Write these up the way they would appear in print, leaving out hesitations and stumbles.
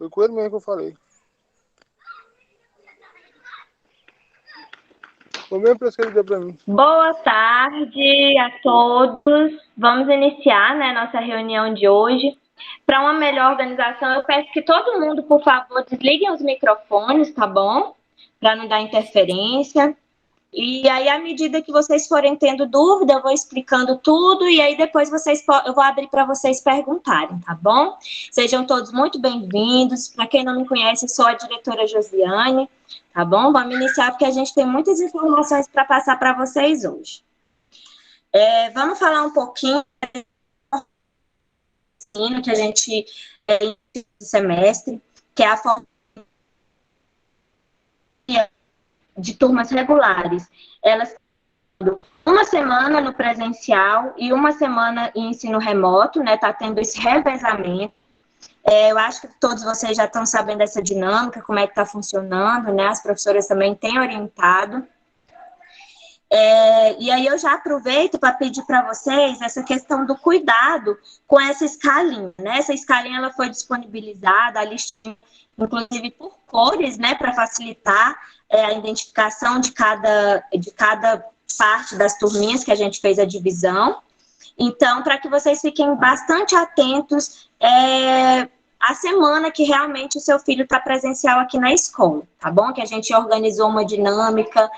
Foi com ele mesmo que eu falei. Foi o mesmo preço que ele deu para mim. Boa tarde a todos. Vamos iniciar, né, nossa reunião de hoje. Para uma melhor organização, eu peço que todo mundo, por favor, desliguem os microfones, tá bom? Para não dar interferência. E aí, à medida que vocês forem tendo dúvida, eu vou explicando tudo e aí depois eu vou abrir para vocês perguntarem, tá bom? Sejam todos muito bem-vindos. Para quem não me conhece, sou a diretora Josiane, tá bom? Vamos iniciar porque a gente tem muitas informações para passar para vocês hoje. Vamos falar um pouquinho do que a gente inicia no semestre, que é a forma de turmas regulares. Elas uma semana no presencial e uma semana em ensino remoto, né? Tá tendo esse revezamento. Eu acho que todos vocês já estão sabendo dessa dinâmica, como é que está funcionando, né? As professoras também têm orientado. E aí eu já aproveito para pedir para vocês essa questão do cuidado com essa escalinha, né? Essa escalinha ela foi disponibilizada, a listinha, inclusive por cores, né? Para facilitar a identificação de cada parte das turminhas que a gente fez a divisão. Então, para que vocês fiquem bastante atentos a semana que realmente o seu filho está presencial aqui na escola, tá bom? Que a gente organizou uma dinâmica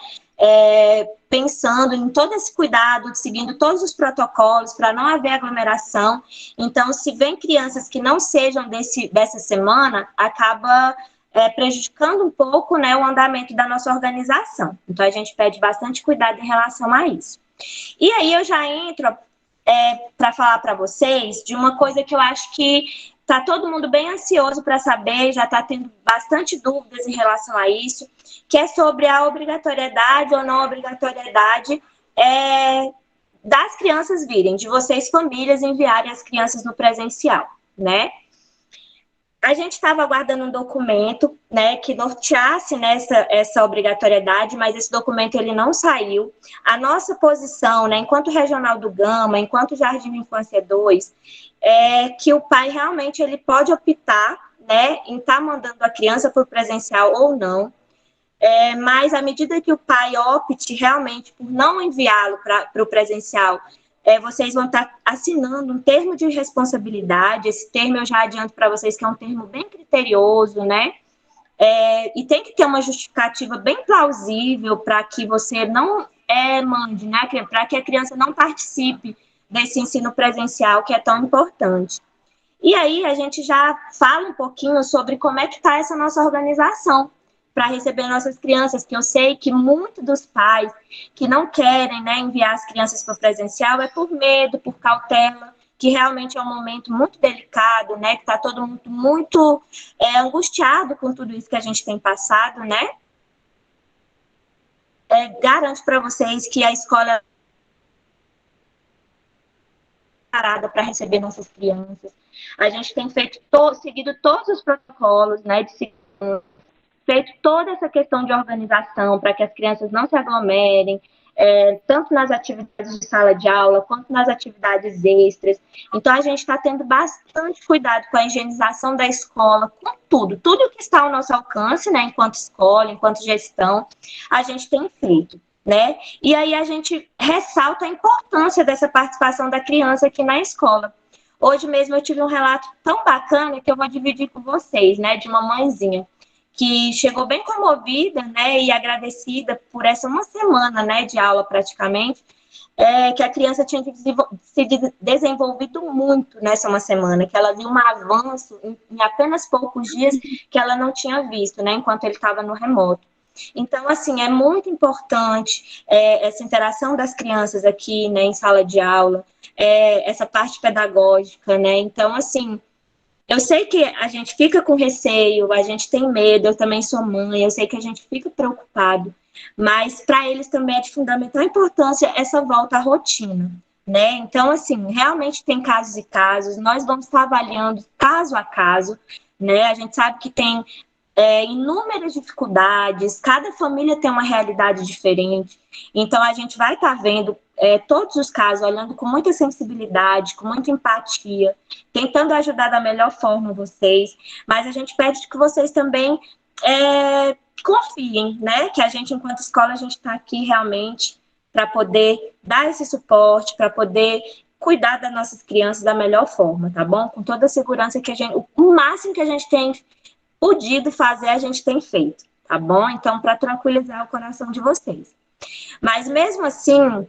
pensando em todo esse cuidado, seguindo todos os protocolos para não haver aglomeração. Então, se vem crianças que não sejam dessa semana, acaba prejudicando um pouco, né, o andamento da nossa organização. Então, a gente pede bastante cuidado em relação a isso. E aí eu já entro para falar para vocês de uma coisa que eu acho que está todo mundo bem ansioso para saber, já está tendo bastante dúvidas em relação a isso, que é sobre a obrigatoriedade ou não obrigatoriedade das crianças virem, de vocês, famílias, enviarem as crianças no presencial, né? A gente estava aguardando um documento, né, que norteasse essa obrigatoriedade, mas esse documento ele não saiu. A nossa posição, né, enquanto Regional do Gama, enquanto Jardim de Infância 2, é que o pai realmente ele pode optar, né, em estar mandando a criança para o presencial ou não. Mas à medida que o pai opte realmente por não enviá-lo para o presencial, vocês vão estar assinando um termo de responsabilidade. Esse termo eu já adianto para vocês que é um termo bem criterioso, né? E tem que ter uma justificativa bem plausível para que você não mande, né? Para que a criança não participe desse ensino presencial que é tão importante. E aí a gente já fala um pouquinho sobre como é que está essa nossa organização para receber nossas crianças, que eu sei que muitos dos pais que não querem, né, enviar as crianças para o presencial é por medo, por cautela, que realmente é um momento muito delicado, né, que está todo mundo muito angustiado com tudo isso que a gente tem passado, né. Garanto para vocês que a escola parada para receber nossas crianças. A gente tem seguido todos os protocolos, né, de segurança, feito toda essa questão de organização para que as crianças não se aglomerem, tanto nas atividades de sala de aula, quanto nas atividades extras. Então, a gente está tendo bastante cuidado com a higienização da escola, com tudo que está ao nosso alcance, né, enquanto escola, enquanto gestão, a gente tem feito, né? E aí a gente ressalta a importância dessa participação da criança aqui na escola. Hoje mesmo eu tive um relato tão bacana que eu vou dividir com vocês, né, de uma mãezinha que chegou bem comovida, né, e agradecida por essa uma semana, né, de aula praticamente, que a criança tinha se desenvolvido muito nessa uma semana, que ela viu um avanço em apenas poucos dias que ela não tinha visto, né, enquanto ele estava no remoto. Então, assim, é muito importante essa interação das crianças aqui, né, em sala de aula, essa parte pedagógica, né, então, assim, eu sei que a gente fica com receio, a gente tem medo, eu também sou mãe, eu sei que a gente fica preocupado, mas para eles também é de fundamental importância essa volta à rotina, né? Então, assim, realmente tem casos e casos, nós vamos estar avaliando caso a caso, né? A gente sabe que tem inúmeras dificuldades, cada família tem uma realidade diferente, então a gente vai estar vendo todos os casos, olhando com muita sensibilidade, com muita empatia, tentando ajudar da melhor forma vocês, mas a gente pede que vocês também confiem, né? Que a gente, enquanto escola, a gente está aqui realmente para poder dar esse suporte, para poder cuidar das nossas crianças da melhor forma, tá bom? Com toda a segurança que a gente, o máximo que a gente tem podido fazer, a gente tem feito, tá bom? Então, para tranquilizar o coração de vocês. Mas mesmo assim,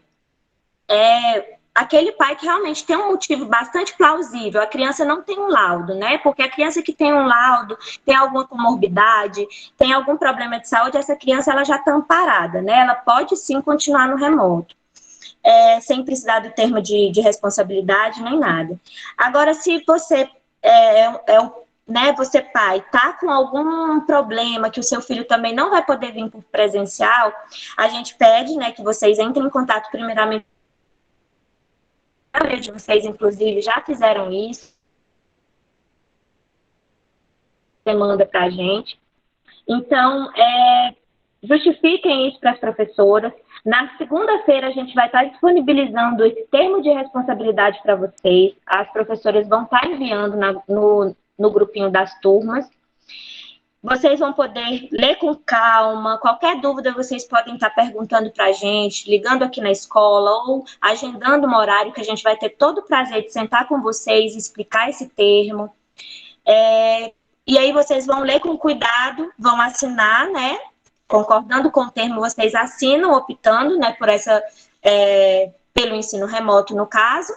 aquele pai que realmente tem um motivo bastante plausível, a criança não tem um laudo, né? Porque a criança que tem um laudo, tem alguma comorbidade, tem algum problema de saúde, essa criança ela já está amparada, né? Ela pode sim continuar no remoto. Sem precisar do termo de responsabilidade nem nada. Agora, se você você pai, tá com algum problema que o seu filho também não vai poder vir por presencial, a gente pede, né, que vocês entrem em contato primeiramente. A maioria de vocês, inclusive, já fizeram isso, demanda para a gente. Então, justifiquem isso para as professoras. Na segunda-feira, a gente vai estar disponibilizando esse termo de responsabilidade para vocês. As professoras vão estar enviando no grupinho das turmas. Vocês vão poder ler com calma. Qualquer dúvida, vocês podem estar perguntando para a gente, ligando aqui na escola ou agendando um horário que a gente vai ter todo o prazer de sentar com vocês e explicar esse termo. E aí vocês vão ler com cuidado, vão assinar, né? Concordando com o termo, vocês assinam, optando, né, pelo ensino remoto, no caso.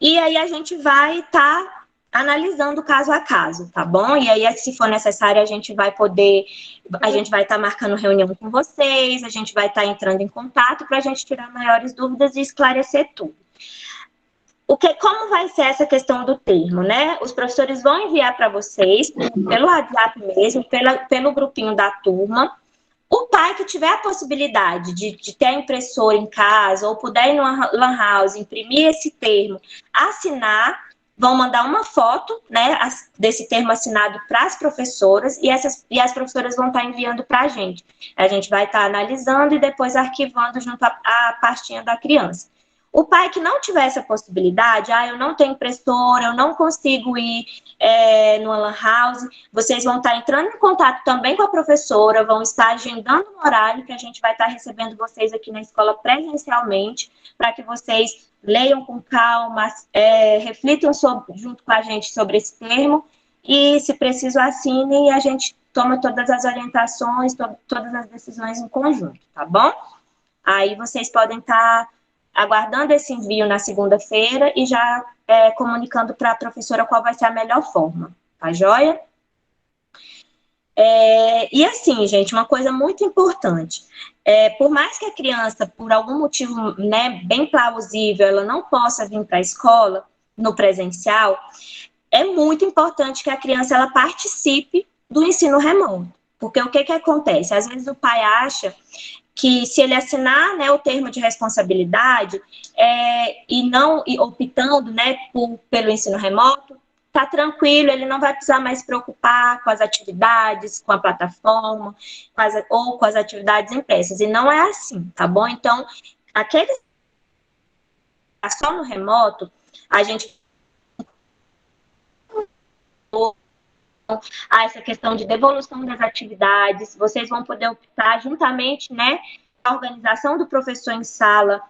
E aí a gente vai estar analisando caso a caso, tá bom? E aí, se for necessário, a gente vai estar marcando reunião com vocês, a gente vai estar entrando em contato para a gente tirar maiores dúvidas e esclarecer tudo. Como vai ser essa questão do termo, né? Os professores vão enviar para vocês, pelo WhatsApp mesmo, pelo grupinho da turma. O pai que tiver a possibilidade de ter a impressora em casa ou puder ir numa lan house, imprimir esse termo, assinar, vão mandar uma foto, né, desse termo assinado para as professoras e as professoras vão estar enviando para a gente. A gente vai estar analisando e depois arquivando junto à pastinha da criança. O pai que não tiver essa possibilidade, eu não tenho impressora, eu não consigo ir numa lan house, vocês vão estar entrando em contato também com a professora, vão estar agendando um horário que a gente vai estar recebendo vocês aqui na escola presencialmente, para que vocês leiam com calma, reflitam junto com a gente sobre esse termo e, se preciso, assinem e a gente toma todas as orientações, todas as decisões em conjunto, tá bom? Aí vocês podem estar aguardando esse envio na segunda-feira e já comunicando para a professora qual vai ser a melhor forma, tá joia? E assim, gente, uma coisa muito importante, por mais que a criança, por algum motivo, né, bem plausível, ela não possa vir para a escola no presencial, é muito importante que a criança ela participe do ensino remoto, porque o que acontece? Às vezes o pai acha que se ele assinar, né, o termo de responsabilidade e optando, né, pelo ensino remoto, tá tranquilo, ele não vai precisar mais se preocupar com as atividades, com a plataforma, ou com as atividades impressas. E não é assim, tá bom? Então, aqueles só no remoto, a gente essa questão de devolução das atividades, vocês vão poder optar juntamente, né, com a organização do professor em sala,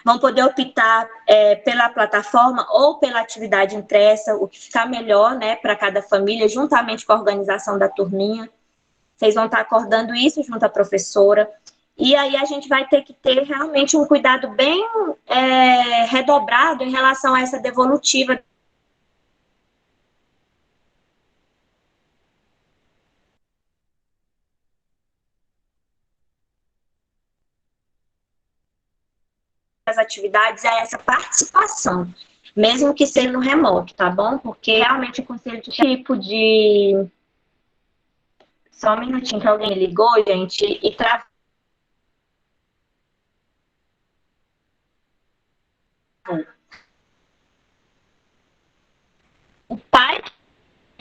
vão poder optar pela plataforma ou pela atividade impressa, o que ficar melhor, né, para cada família, juntamente com a organização da turminha. Vocês vão estar acordando isso junto à professora. E aí a gente vai ter que ter realmente um cuidado bem redobrado em relação a essa devolutiva das atividades, a essa participação, mesmo que seja no remoto, tá bom? Porque realmente o conselho de tipo de... Só um minutinho que alguém ligou, gente, e travou. O pai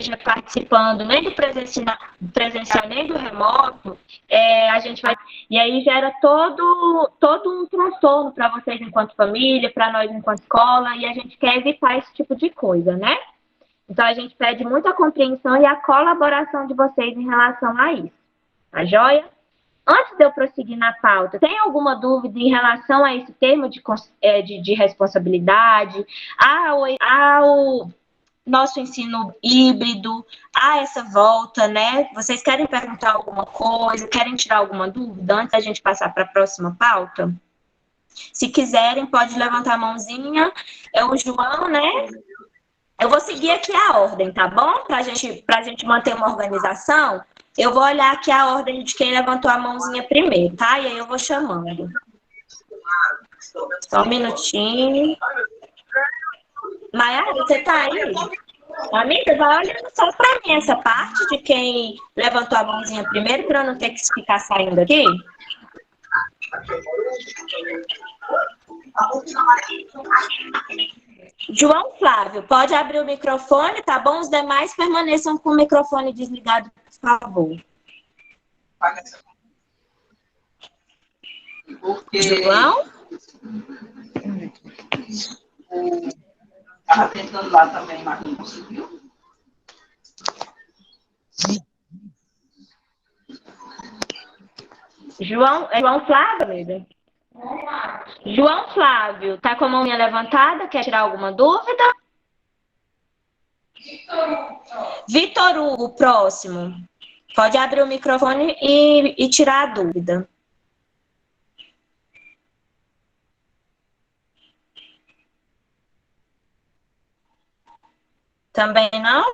esteja participando nem do presencial nem do remoto, a gente vai... E aí gera todo um transtorno para vocês enquanto família, para nós enquanto escola, e a gente quer evitar esse tipo de coisa, né? Então, a gente pede muita compreensão e a colaboração de vocês em relação a isso. Tá joia? Antes de eu prosseguir na pauta, tem alguma dúvida em relação a esse termo de responsabilidade, ao nosso ensino híbrido, a essa volta, né? Vocês querem perguntar alguma coisa, querem tirar alguma dúvida antes da gente passar para a próxima pauta? Se quiserem, pode levantar a mãozinha. É o João, né? Eu vou seguir aqui a ordem, tá bom? Para a gente manter uma organização, eu vou olhar aqui a ordem de quem levantou a mãozinha primeiro, tá? E aí eu vou chamando. Só um minutinho. Maiara, você tá aí? Amiga, vai olhando só para mim essa parte de quem levantou a mãozinha primeiro, para eu não ter que ficar saindo aqui. João Flávio, pode abrir o microfone, tá bom? Os demais permaneçam com o microfone desligado, por favor. João? Estava tentando lá também, mas não conseguiu. João Flávio, amiga? João Flávio, tá com a mãozinha levantada? Quer tirar alguma dúvida? Vitor Hugo, próximo. Pode abrir o microfone e tirar a dúvida. Também não?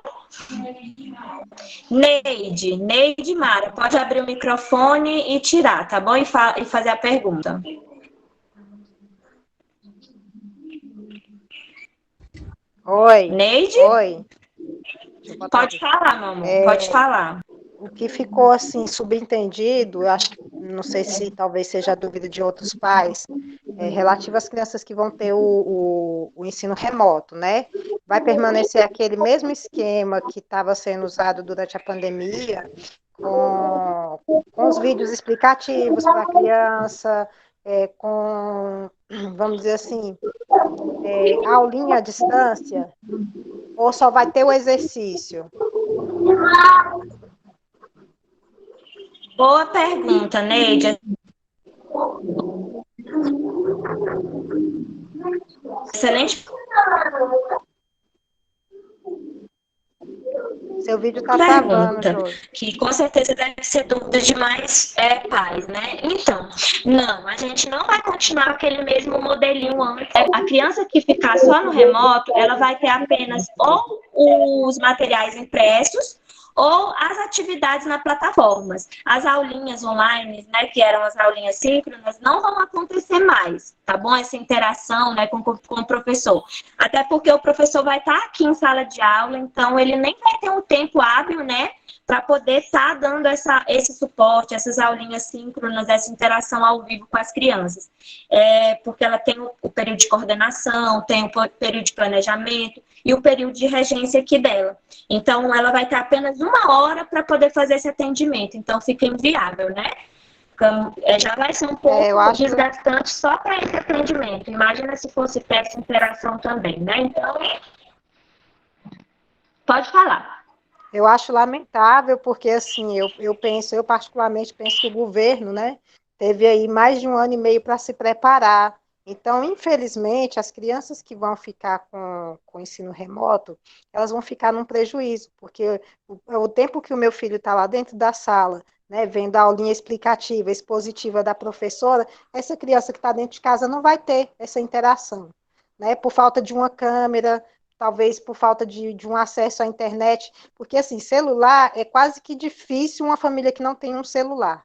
Neide Mara, pode abrir o microfone e tirar, tá bom? E fazer a pergunta. Oi. Neide? Oi. Pode falar, meu amor, pode falar. O que ficou, assim, subentendido, eu acho que, não sei se talvez seja a dúvida de outros pais, relativo às crianças que vão ter o ensino remoto, né? Vai permanecer aquele mesmo esquema que estava sendo usado durante a pandemia, com os vídeos explicativos para a criança, com, vamos dizer assim, aulinha à distância, ou só vai ter o exercício? Boa pergunta, Neide. Excelente. Seu vídeo está travando, Josi. Que com certeza deve ser dúvida de mais pais, né? Então, não, a gente não vai continuar aquele mesmo modelinho antes. A criança que ficar só no remoto, ela vai ter apenas ou os materiais impressos ou as atividades nas plataformas. As aulinhas online, né, que eram as aulinhas síncronas, não vão acontecer mais, tá bom? Essa interação, né, com o professor. Até porque o professor vai estar aqui em sala de aula, então ele nem vai ter um tempo hábil, né, para poder estar dando esse suporte, essas aulinhas síncronas, essa interação ao vivo com as crianças. Porque ela tem o período de coordenação, tem o período de planejamento e o período de regência aqui dela. Então, ela vai ter apenas 1 hora para poder fazer esse atendimento. Então, fica inviável, né? Já vai ser um pouco desgastante só para esse atendimento. Imagina se fosse para essa interação também, né? Então, pode falar. Eu acho lamentável, porque, assim, eu particularmente penso que o governo, né, teve aí mais de 1 ano e meio para se preparar. Então, infelizmente, as crianças que vão ficar com o ensino remoto, elas vão ficar num prejuízo, porque o tempo que o meu filho está lá dentro da sala, né, vendo a aulinha explicativa, expositiva da professora, essa criança que está dentro de casa não vai ter essa interação, né, por falta de uma câmera, talvez por falta de um acesso à internet, porque, assim, celular é quase que difícil uma família que não tem um celular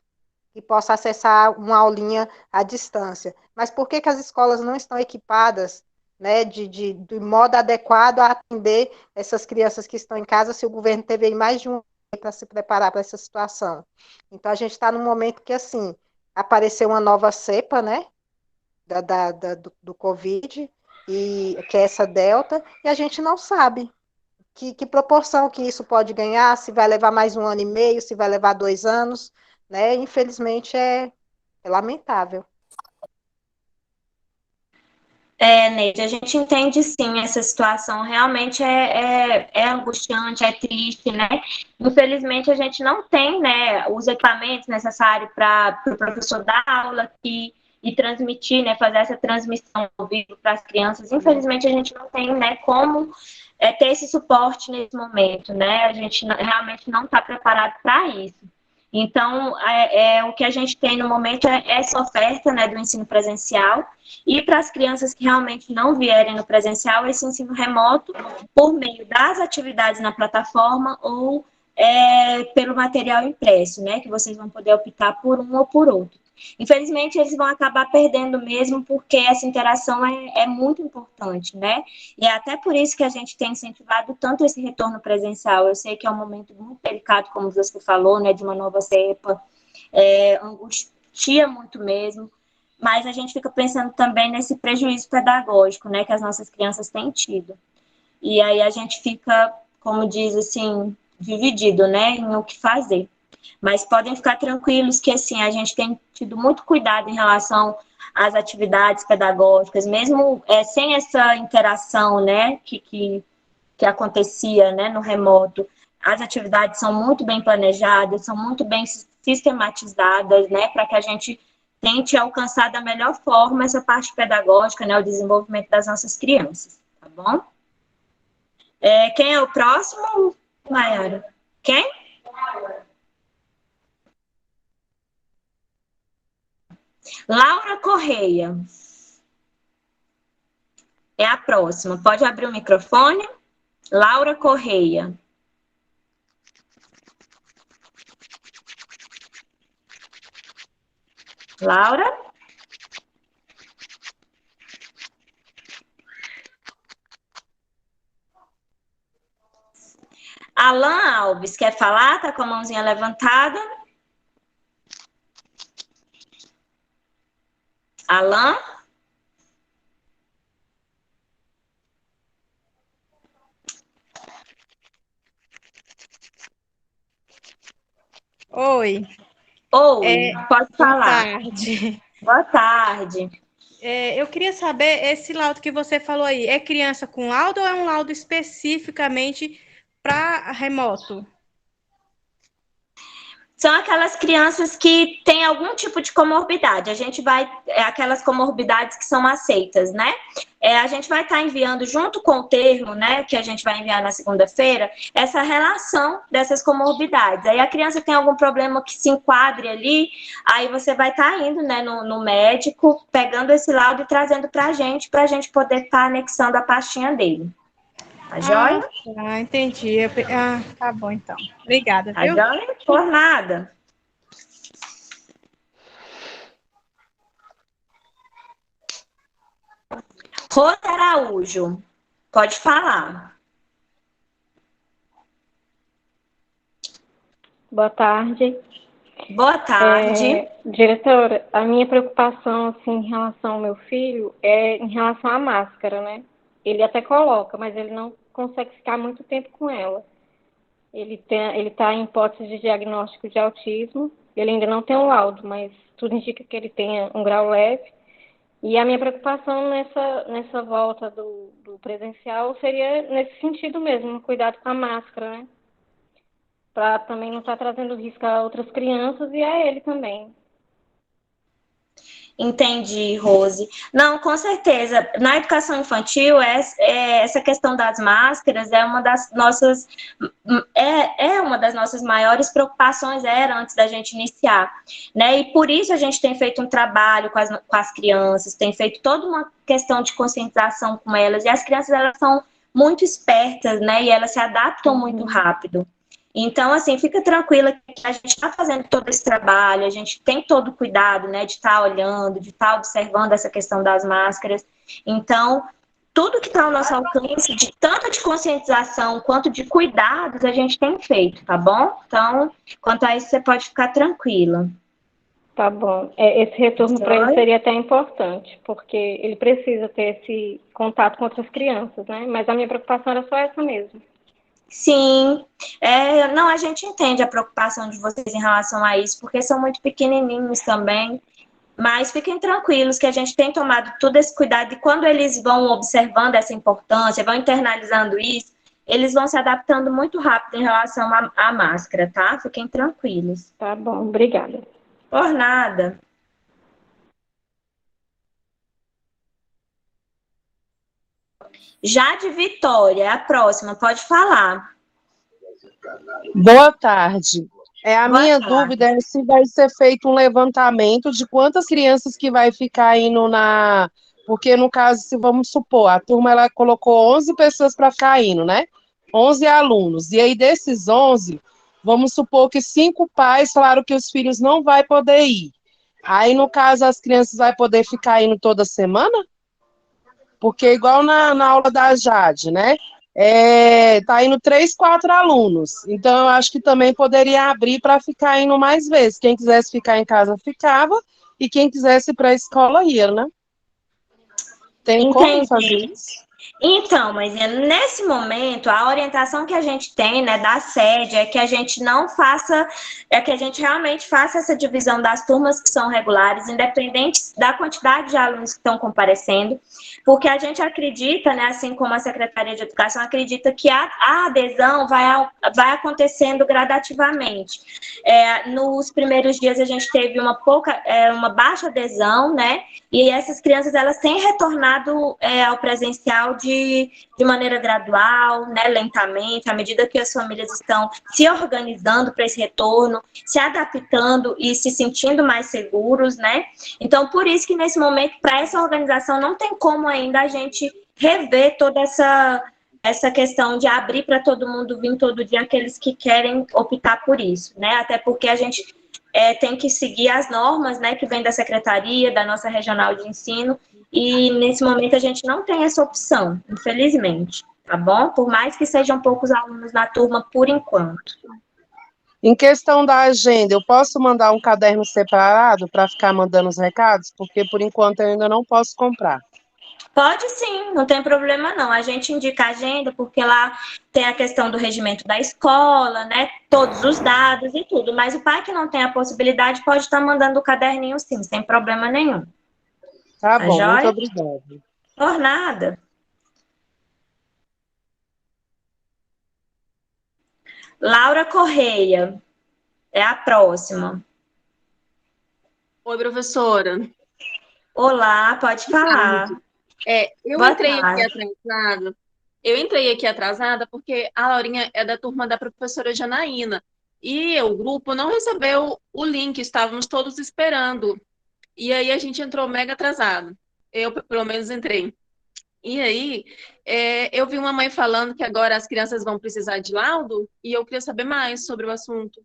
e possa acessar uma aulinha à distância. Mas por que as escolas não estão equipadas, né, de modo adequado a atender essas crianças que estão em casa, se o governo teve aí mais de 1 ano para se preparar para essa situação? Então, a gente está num momento que, assim, apareceu uma nova cepa, né, do Covid, e que é essa Delta, e a gente não sabe que proporção que isso pode ganhar, se vai levar mais 1 ano e meio, se vai levar 2 anos, né? Infelizmente é lamentável. Neide, a gente entende sim essa situação, realmente é angustiante, é triste, né? Infelizmente, a gente não tem, né, os equipamentos necessários para o professor dar aula aqui e transmitir, né, fazer essa transmissão ao vivo para as crianças. Infelizmente, a gente não tem, né, como ter esse suporte nesse momento, né? A gente realmente não está preparado para isso. Então, o que a gente tem no momento é essa oferta, né, do ensino presencial, e para as crianças que realmente não vierem no presencial, esse ensino remoto, por meio das atividades na plataforma ou pelo material impresso, né, que vocês vão poder optar por um ou por outro. Infelizmente, eles vão acabar perdendo mesmo, porque essa interação é muito importante, né? E é até por isso que a gente tem incentivado tanto esse retorno presencial. Eu sei que é um momento muito delicado, como você falou, né, de uma nova cepa, angustia muito mesmo, mas a gente fica pensando também nesse prejuízo pedagógico, né, que as nossas crianças têm tido. E aí a gente fica, como diz assim, dividido, né, em o que fazer. Mas podem ficar tranquilos que, assim, a gente tem tido muito cuidado em relação às atividades pedagógicas, mesmo sem essa interação, né, que acontecia, né, no remoto. As atividades são muito bem planejadas, são muito bem sistematizadas, né, para que a gente tente alcançar da melhor forma essa parte pedagógica, né, o desenvolvimento das nossas crianças, tá bom? Quem é o próximo, Mayara? Quem? Laura Correia. É a próxima. Pode abrir o microfone? Laura Correia. Laura? Alan Alves, quer falar? Tá com a mãozinha levantada. Alan? Oi. Oi, pode Boa falar. tarde. Boa tarde. Eu queria saber, esse laudo que você falou aí, é criança com laudo ou é um laudo especificamente para remoto? São aquelas crianças que têm algum tipo de comorbidade. A gente vai, aquelas comorbidades que são aceitas, né? A gente vai estar enviando junto com o termo, né, que a gente vai enviar na segunda-feira, essa relação dessas comorbidades. Aí a criança tem algum problema que se enquadre ali, aí você vai estar indo, né, no médico, pegando esse laudo e trazendo para a gente poder estar anexando a pastinha dele. Tá joia? Entendi. Tá bom, então. Obrigada, Tá viu? joia? Por nada. Rosa Araújo, pode falar. Boa tarde. Boa tarde. Diretora, a minha preocupação assim, em relação ao meu filho é em relação à máscara, né? Ele até coloca, mas ele não consegue ficar muito tempo com ela. Ele está em hipótese de diagnóstico de autismo. Ele ainda não tem um laudo, mas tudo indica que ele tenha um grau leve. E a minha preocupação nessa volta do presencial seria nesse sentido mesmo, um cuidado com a máscara, né? Para também não estar trazendo risco a outras crianças e a ele também. Entendi, Rose. Não, com certeza. Na educação infantil, essa questão das máscaras é uma das nossas uma das nossas maiores preocupações, era antes da gente iniciar, né? E por isso a gente tem feito um trabalho com as crianças, tem feito toda uma questão de conscientização com elas, e as crianças, elas são muito espertas, né? E elas se adaptam muito rápido. Então, assim, fica tranquila que a gente está fazendo todo esse trabalho, a gente tem todo o cuidado, né, de estar olhando, de estar observando essa questão das máscaras. Então, tudo que está ao nosso alcance, tanto de conscientização quanto de cuidados, a gente tem feito, tá bom? Então, quanto a isso, você pode ficar tranquila. Tá bom. Esse retorno para ele seria até importante, porque ele precisa ter esse contato com outras crianças, né? Mas a minha preocupação era só essa mesmo. Sim, não, a gente entende a preocupação de vocês em relação a isso, porque são muito pequenininhos também, mas fiquem tranquilos que a gente tem tomado todo esse cuidado e quando eles vão observando essa importância, vão internalizando isso, eles vão se adaptando muito rápido em relação à máscara, tá? Fiquem tranquilos. Tá bom, obrigada. Por nada. Jade Vitória, a próxima, pode falar. Boa tarde. A Boa minha tarde. dúvida é se vai ser feito um levantamento de quantas crianças que vai ficar indo na... Porque, no caso, se vamos supor, a turma ela colocou 11 pessoas para ficar indo, né? 11 alunos. E aí, desses 11, vamos supor que 5 pais falaram que os filhos não vão poder ir. Aí, no caso, as crianças vão poder ficar indo toda semana? Porque, igual na aula da Jade, né? Tá indo 3, 4 alunos. Então, eu acho que também poderia abrir para ficar indo mais vezes. Quem quisesse ficar em casa, ficava. E quem quisesse ir para a escola, ia, né? Tem como fazer isso? Então, mas nesse momento, a orientação que a gente tem, né, da sede é que a gente não faça, que a gente realmente faça essa divisão das turmas que são regulares, independente da quantidade de alunos que estão comparecendo, porque a gente acredita, né, assim como a Secretaria de Educação acredita que a adesão vai acontecendo gradativamente. Nos primeiros dias a gente teve uma baixa adesão, né, e essas crianças elas têm retornado ao presencial de maneira gradual, né, lentamente, à medida que as famílias estão se organizando para esse retorno, se adaptando e se sentindo mais seguros, né? Então, por isso que nesse momento, para essa organização, não tem como ainda a gente rever toda essa questão de abrir para todo mundo vir todo dia, aqueles que querem optar por isso, né? Até porque a gente tem que seguir as normas, né, que vem da Secretaria, da nossa Regional de Ensino, e nesse momento a gente não tem essa opção, infelizmente, tá bom? Por mais que sejam poucos alunos na turma por enquanto. Em questão da agenda, eu posso mandar um caderno separado para ficar mandando os recados? Porque, por enquanto, eu ainda não posso comprar. Pode sim, não tem problema não. A gente indica a agenda porque lá tem a questão do regimento da escola, né? Todos os dados e tudo. Mas o pai que não tem a possibilidade pode estar mandando o caderninho sim, sem problema nenhum. Tá bom, joia? muito obrigada. Por nada. Laura Correia é a próxima. Oi, professora. Olá, pode falar. Eu entrei aqui atrasada porque a Laurinha é da turma da professora Janaína e o grupo não recebeu o link, estávamos todos esperando. E aí a gente entrou mega atrasado. Eu, pelo menos, entrei. E aí, eu vi uma mãe falando que agora as crianças vão precisar de laudo e eu queria saber mais sobre o assunto.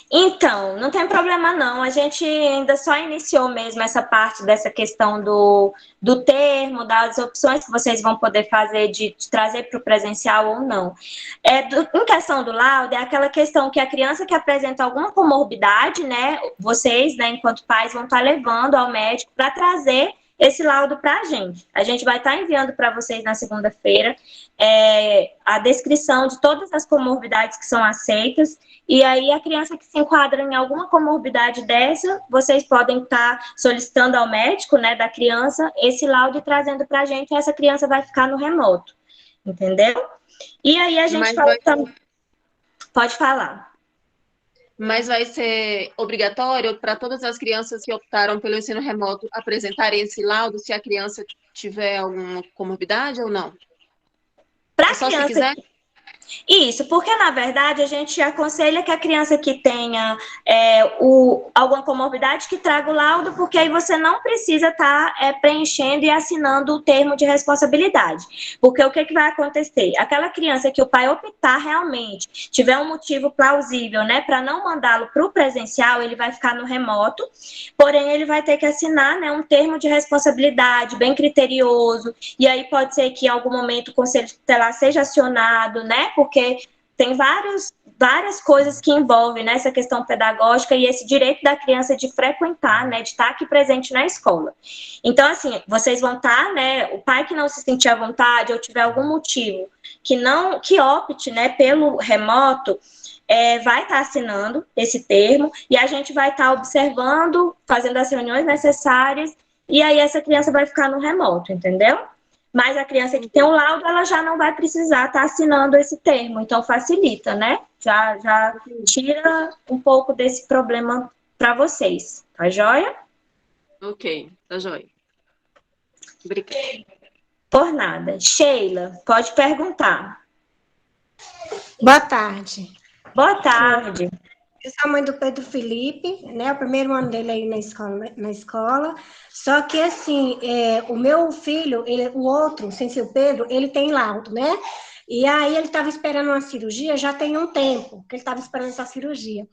Então, não tem problema não, a gente ainda só iniciou mesmo essa parte dessa questão do termo, das opções que vocês vão poder fazer de trazer para o presencial ou não. Em questão do laudo, é aquela questão que a criança que apresenta alguma comorbidade, né, vocês, né, enquanto pais, vão estar levando ao médico para trazer esse laudo para a gente. A gente vai estar enviando para vocês na segunda-feira a descrição de todas as comorbidades que são aceitas, e aí a criança que se enquadra em alguma comorbidade dessa, vocês podem estar solicitando ao médico, né, da criança, esse laudo e trazendo para a gente, e essa criança vai ficar no remoto, entendeu? E aí a gente pode falar. Mas vai ser obrigatório para todas as crianças que optaram pelo ensino remoto apresentarem esse laudo se a criança tiver alguma comorbidade ou não? Para só criança... se quiser? Isso, porque na verdade a gente aconselha que a criança que tenha alguma comorbidade que traga o laudo, porque aí você não precisa estar preenchendo e assinando o termo de responsabilidade. Porque o que vai acontecer? Aquela criança que o pai optar realmente, tiver um motivo plausível, né, para não mandá-lo para o presencial, ele vai ficar no remoto, porém ele vai ter que assinar, né, um termo de responsabilidade bem criterioso, e aí pode ser que em algum momento o conselho tutelar seja acionado, né, porque tem várias coisas que envolvem nessa questão pedagógica e esse direito da criança de frequentar, né, de estar aqui presente na escola. Então, assim, vocês vão estar, né, o pai que não se sentir à vontade ou tiver algum motivo que opte, né, pelo remoto, vai estar assinando esse termo e a gente vai estar observando, fazendo as reuniões necessárias e aí essa criança vai ficar no remoto, entendeu? Mas a criança que tem o laudo, ela já não vai precisar estar assinando esse termo, então facilita, né? Já tira um pouco desse problema para vocês, tá joia? Ok, tá joia. Obrigada. Por nada. Sheila, pode perguntar. Boa tarde. Boa tarde. Eu sou a mãe do Pedro Felipe, né? O primeiro ano dele aí na escola. Só que, assim, o meu filho, o outro, sem ser o Pedro, ele tem laudo, né? E aí ele estava esperando uma cirurgia, já tem um tempo que ele estava esperando essa cirurgia.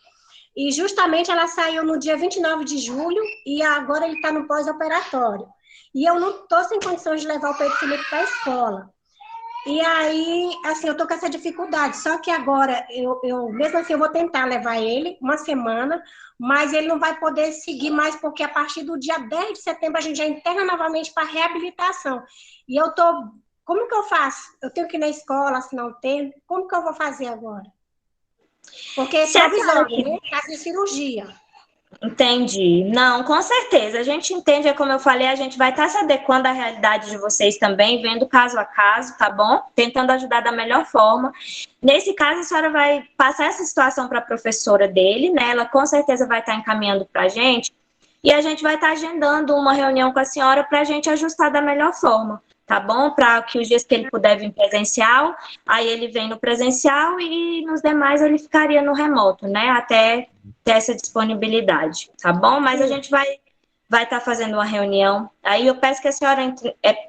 E justamente ela saiu no dia 29 de julho e agora ele está no pós-operatório. E eu não estou sem condições de levar o Pedro Felipe para a escola. E aí, assim, eu estou com essa dificuldade. Só que agora, mesmo assim, eu vou tentar levar ele uma semana, mas ele não vai poder seguir mais, porque a partir do dia 10 de setembro a gente já interna novamente para reabilitação. E eu estou... Como que eu faço? Eu tenho que ir na escola, assinar um termo? Como que eu vou fazer agora? Porque é provisório, né? Caso de cirurgia. Entendi. Não, com certeza. A gente entende, como eu falei, a gente vai estar se adequando à realidade de vocês também, vendo caso a caso, tá bom? Tentando ajudar da melhor forma. Nesse caso, a senhora vai passar essa situação para a professora dele, né? Ela com certeza vai estar encaminhando para a gente. E a gente vai estar agendando uma reunião com a senhora para a gente ajustar da melhor forma, tá bom? Para que os dias que ele puder vir presencial, aí ele vem no presencial e nos demais ele ficaria no remoto, né? Até ter essa disponibilidade, tá bom? Mas a gente vai estar fazendo uma reunião. Aí eu peço que a senhora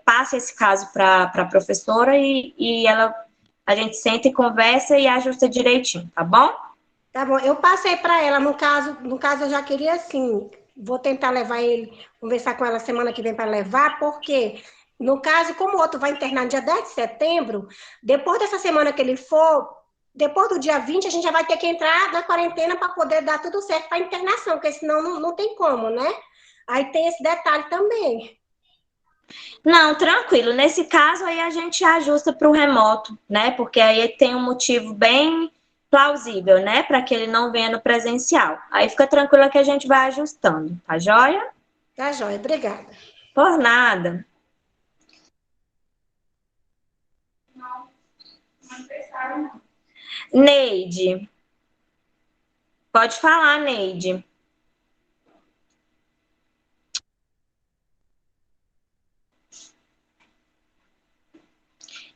passe esse caso para a professora e a gente senta e conversa e ajusta direitinho, tá bom? Tá bom, eu passei para ela, no caso eu já queria assim, vou tentar levar ele, conversar com ela semana que vem para levar, porque no caso, como o outro vai internar no dia 10 de setembro, depois dessa semana que ele for, depois do dia 20, a gente já vai ter que entrar na quarentena para poder dar tudo certo para a internação, porque senão não tem como, né? Aí tem esse detalhe também. Não, tranquilo. Nesse caso, aí a gente ajusta para o remoto, né? Porque aí tem um motivo bem plausível, né? Para que ele não venha no presencial. Aí fica tranquilo que a gente vai ajustando, tá joia? Tá joia, obrigada. Por nada. Neide. Pode falar, Neide.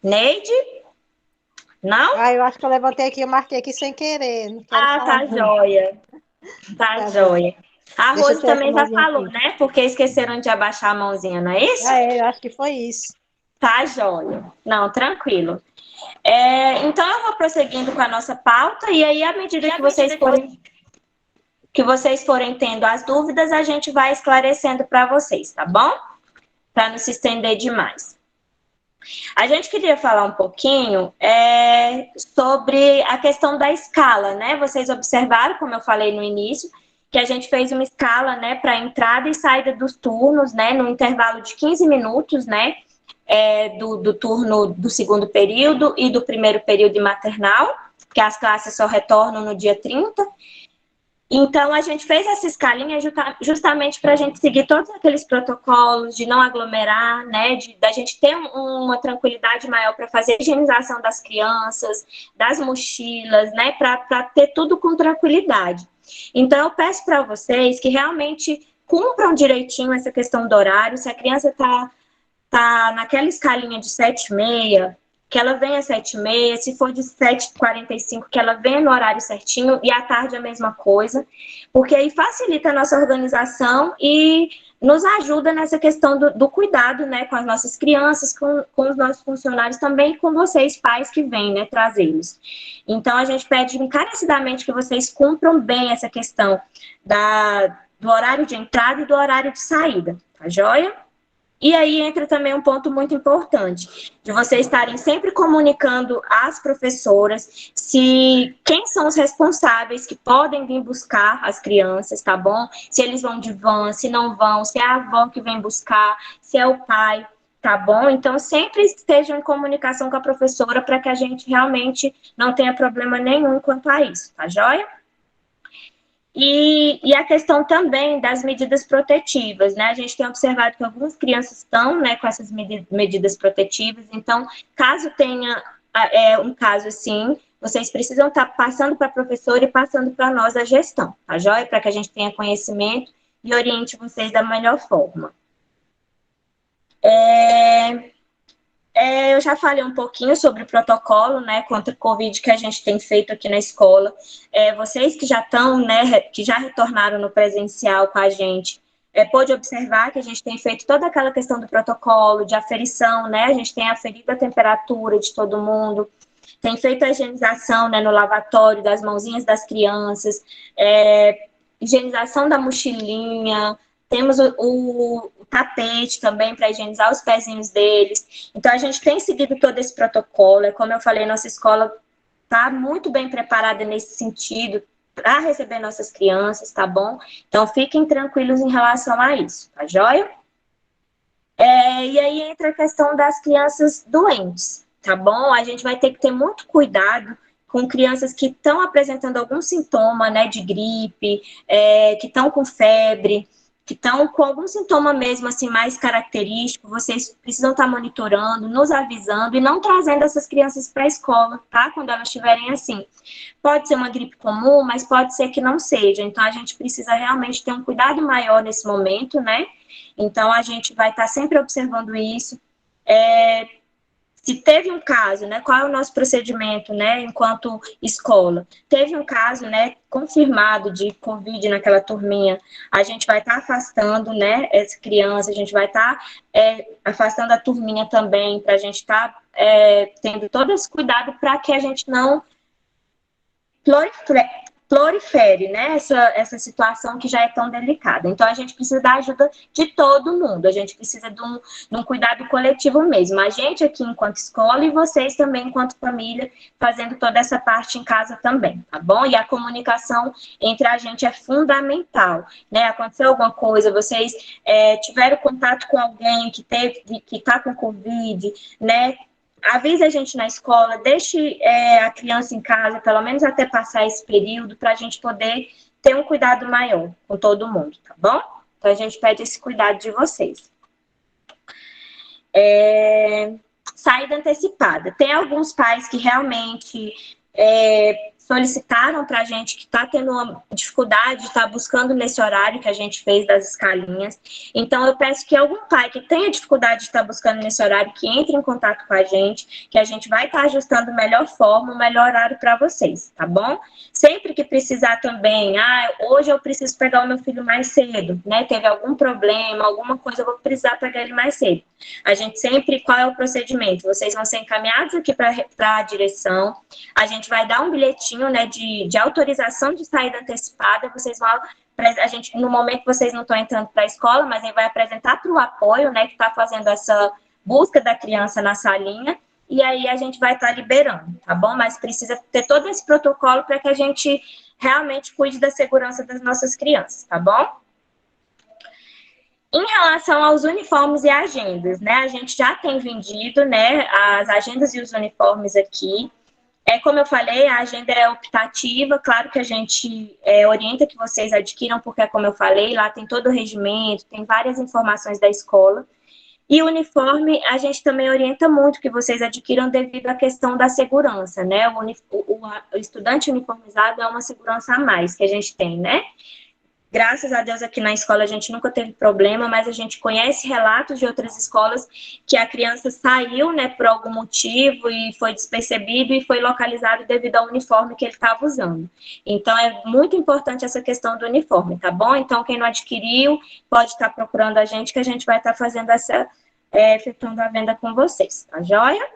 Neide? Não? Eu acho que eu levantei aqui, eu marquei aqui sem querer. Não quero falar tá muito. joia. Tá joia. A Deixa eu Rose tirar também essa já mãozinha falou, aqui. né? Porque esqueceram de abaixar a mãozinha, não é isso? Eu acho que foi isso. Tá joia. Não, tranquilo. Então, eu vou prosseguindo com a nossa pauta e aí, à medida que vocês forem tendo as dúvidas, a gente vai esclarecendo para vocês, tá bom? Para não se estender demais. A gente queria falar um pouquinho sobre a questão da escala, né? Vocês observaram, como eu falei no início, que a gente fez uma escala, né, para entrada e saída dos turnos, né, no intervalo de 15 minutos, né, do turno do segundo período e do primeiro período de maternal, que as classes só retornam no dia 30. Então, a gente fez essa escalinha justamente para a gente seguir todos aqueles protocolos de não aglomerar, né, da gente ter uma tranquilidade maior para fazer a higienização das crianças, das mochilas, né, para ter tudo com tranquilidade. Então, eu peço para vocês que realmente cumpram direitinho essa questão do horário. Se a criança está naquela escalinha de 7h30, que ela venha às 7h30, se for de 7h45, que ela venha no horário certinho, e à tarde a mesma coisa, porque aí facilita a nossa organização e nos ajuda nessa questão do cuidado, né, com as nossas crianças, com os nossos funcionários também, e com vocês, pais que vêm, né, trazê-los. Então, a gente pede encarecidamente que vocês cumpram bem essa questão do horário de entrada e do horário de saída, tá joia? E aí entra também um ponto muito importante, de vocês estarem sempre comunicando às professoras quem são os responsáveis que podem vir buscar as crianças, tá bom? Se eles vão de van, se não vão, se é a avó que vem buscar, se é o pai, tá bom? Então, sempre estejam em comunicação com a professora para que a gente realmente não tenha problema nenhum quanto a isso, tá joia? E a questão também das medidas protetivas, né? A gente tem observado que algumas crianças estão, né, com essas medidas protetivas, então, caso tenha um caso assim, vocês precisam estar passando para a professora e passando para nós a gestão, tá joia? Para que a gente tenha conhecimento e oriente vocês da melhor forma. Eu já falei um pouquinho sobre o protocolo, né, contra o Covid que a gente tem feito aqui na escola. Vocês que já estão, né, que já retornaram no presencial com a gente, pôde observar que a gente tem feito toda aquela questão do protocolo, de aferição, né, a gente tem aferido a temperatura de todo mundo, tem feito a higienização, né, no lavatório, das mãozinhas das crianças, higienização da mochilinha, temos o tapete também para higienizar os pezinhos deles. Então, a gente tem seguido todo esse protocolo. Como eu falei, nossa escola está muito bem preparada nesse sentido para receber nossas crianças, tá bom? Então, fiquem tranquilos em relação a isso, tá joia? E aí entra a questão das crianças doentes, tá bom? A gente vai ter que ter muito cuidado com crianças que estão apresentando algum sintoma, né, de gripe, que estão com febre, que estão com algum sintoma mesmo, assim, mais característico. Vocês precisam estar monitorando, nos avisando e não trazendo essas crianças para a escola, tá? Quando elas estiverem assim. Pode ser uma gripe comum, mas pode ser que não seja. Então, a gente precisa realmente ter um cuidado maior nesse momento, né? Então, a gente vai estar sempre observando isso. Se teve um caso, né, qual é o nosso procedimento, né, enquanto escola? Teve um caso, né, confirmado de Covid naquela turminha, a gente vai estar afastando, né, essa criança, a gente vai estar afastando a turminha também, para a gente estar tendo todo esse cuidado para que a gente não prolifere, né, essa situação que já é tão delicada. Então, a gente precisa da ajuda de todo mundo, a gente precisa de um cuidado coletivo mesmo. A gente aqui enquanto escola e vocês também enquanto família, fazendo toda essa parte em casa também, tá bom? E a comunicação entre a gente é fundamental, né? Aconteceu alguma coisa, vocês tiveram contato com alguém que está com Covid, né? Avise a gente na escola, deixe a criança em casa, pelo menos até passar esse período, para a gente poder ter um cuidado maior com todo mundo, tá bom? Então, a gente pede esse cuidado de vocês. Saída antecipada. Tem alguns pais que realmente solicitaram para a gente que está tendo uma dificuldade de estar buscando nesse horário que a gente fez das escalinhas. Então, eu peço que algum pai que tenha dificuldade de estar buscando nesse horário, que entre em contato com a gente, que a gente vai estar ajustando a melhor forma, o melhor horário para vocês, tá bom? Sempre que precisar também, hoje eu preciso pegar o meu filho mais cedo, né? Teve algum problema, alguma coisa, eu vou precisar pegar ele mais cedo. A gente sempre, qual é o procedimento? Vocês vão ser encaminhados aqui para a direção, a gente vai dar um bilhetinho, né, de autorização de saída antecipada, vocês vão, a gente, no momento que vocês não estão entrando para a escola, mas aí vai apresentar para o apoio, né, que está fazendo essa busca da criança na salinha, e aí a gente vai estar liberando, tá bom? Mas precisa ter todo esse protocolo para que a gente realmente cuide da segurança das nossas crianças, tá bom? Em relação aos uniformes e agendas, né, a gente já tem vendido, né, as agendas e os uniformes aqui. Como eu falei, a agenda é optativa, claro que a gente orienta que vocês adquiram, porque, como eu falei, lá tem todo o regimento, tem várias informações da escola. E o uniforme, a gente também orienta muito que vocês adquiram devido à questão da segurança, né? O estudante uniformizado é uma segurança a mais que a gente tem, né? Graças a Deus, aqui na escola a gente nunca teve problema, mas a gente conhece relatos de outras escolas que a criança saiu, né, por algum motivo e foi despercebido e foi localizado devido ao uniforme que ele estava usando. Então, é muito importante essa questão do uniforme, tá bom? Então, quem não adquiriu, pode estar procurando a gente, que a gente vai estar fazendo efetuando a venda com vocês, tá joia?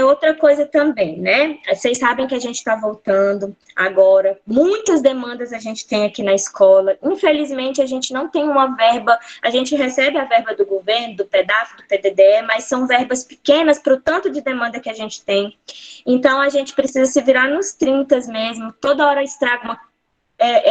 Outra coisa também, né? Vocês sabem que a gente está voltando agora. Muitas demandas a gente tem aqui na escola. Infelizmente, a gente não tem uma verba. A gente recebe a verba do governo, do PEDAF, do PDDE, mas são verbas pequenas para o tanto de demanda que a gente tem. Então, a gente precisa se virar nos 30 mesmo. Toda hora estraga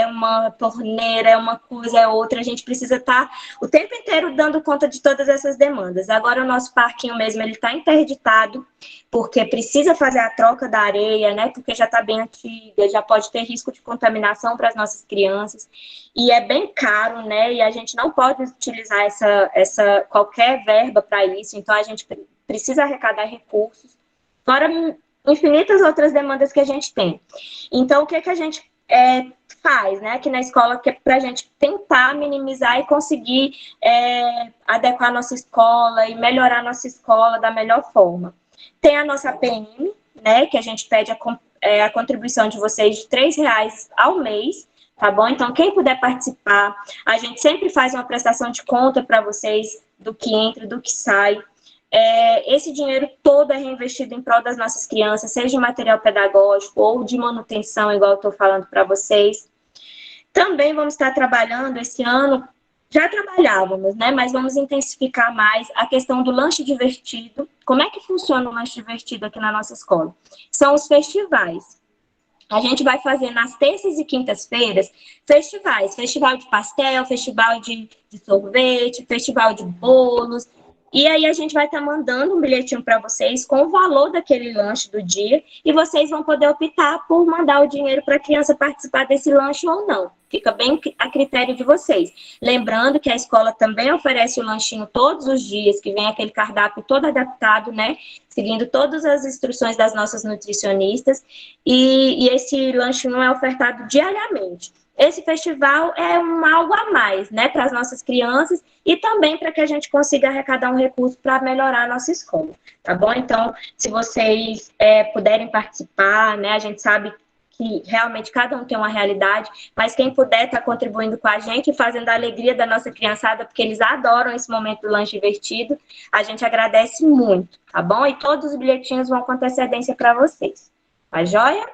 uma torneira, é uma coisa, é outra, a gente precisa estar o tempo inteiro dando conta de todas essas demandas. Agora o nosso parquinho mesmo, ele está interditado, porque precisa fazer a troca da areia, né, porque já está bem antiga, já pode ter risco de contaminação para as nossas crianças, e é bem caro, né, e a gente não pode utilizar essa qualquer verba para isso, então a gente precisa arrecadar recursos, fora infinitas outras demandas que a gente tem. Então, o que a gente faz, né, aqui na escola, que é para a gente tentar minimizar e conseguir adequar a nossa escola e melhorar a nossa escola da melhor forma. Tem a nossa PM, né, que a gente pede a contribuição de vocês de R$3 ao mês, tá bom? Então, quem puder participar, a gente sempre faz uma prestação de conta para vocês do que entra, do que sai. Esse dinheiro todo é reinvestido em prol das nossas crianças, seja de material pedagógico ou de manutenção, igual eu estou falando para vocês. Também vamos estar trabalhando esse ano, já trabalhávamos, né? Mas vamos intensificar mais a questão do lanche divertido. Como é que funciona o lanche divertido aqui na nossa escola? São os festivais. A gente vai fazer nas terças e quintas-feiras festivais. Festival de pastel, festival de sorvete, festival de bolos. E aí a gente vai estar mandando um bilhetinho para vocês com o valor daquele lanche do dia e vocês vão poder optar por mandar o dinheiro para a criança participar desse lanche ou não. Fica bem a critério de vocês. Lembrando que a escola também oferece o lanchinho todos os dias, que vem aquele cardápio todo adaptado, né? Seguindo todas as instruções das nossas nutricionistas. E esse lanchinho é ofertado diariamente. Esse festival é algo a mais, né, para as nossas crianças e também para que a gente consiga arrecadar um recurso para melhorar a nossa escola, tá bom? Então, se vocês puderem participar, né, a gente sabe que realmente cada um tem uma realidade, mas quem puder estar contribuindo com a gente e fazendo a alegria da nossa criançada, porque eles adoram esse momento do lanche divertido, a gente agradece muito, tá bom? E todos os bilhetinhos vão com antecedência para vocês, tá joia?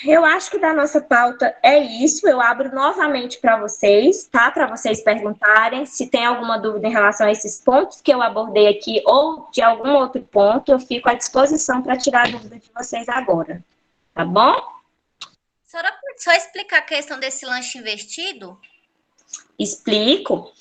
Eu acho que da nossa pauta é isso. Eu abro novamente para vocês, tá? Para vocês perguntarem. Se tem alguma dúvida em relação a esses pontos que eu abordei aqui ou de algum outro ponto, eu fico à disposição para tirar a dúvida de vocês agora. Tá bom? Senhora, pode só explicar a questão desse lanche investido? Explico.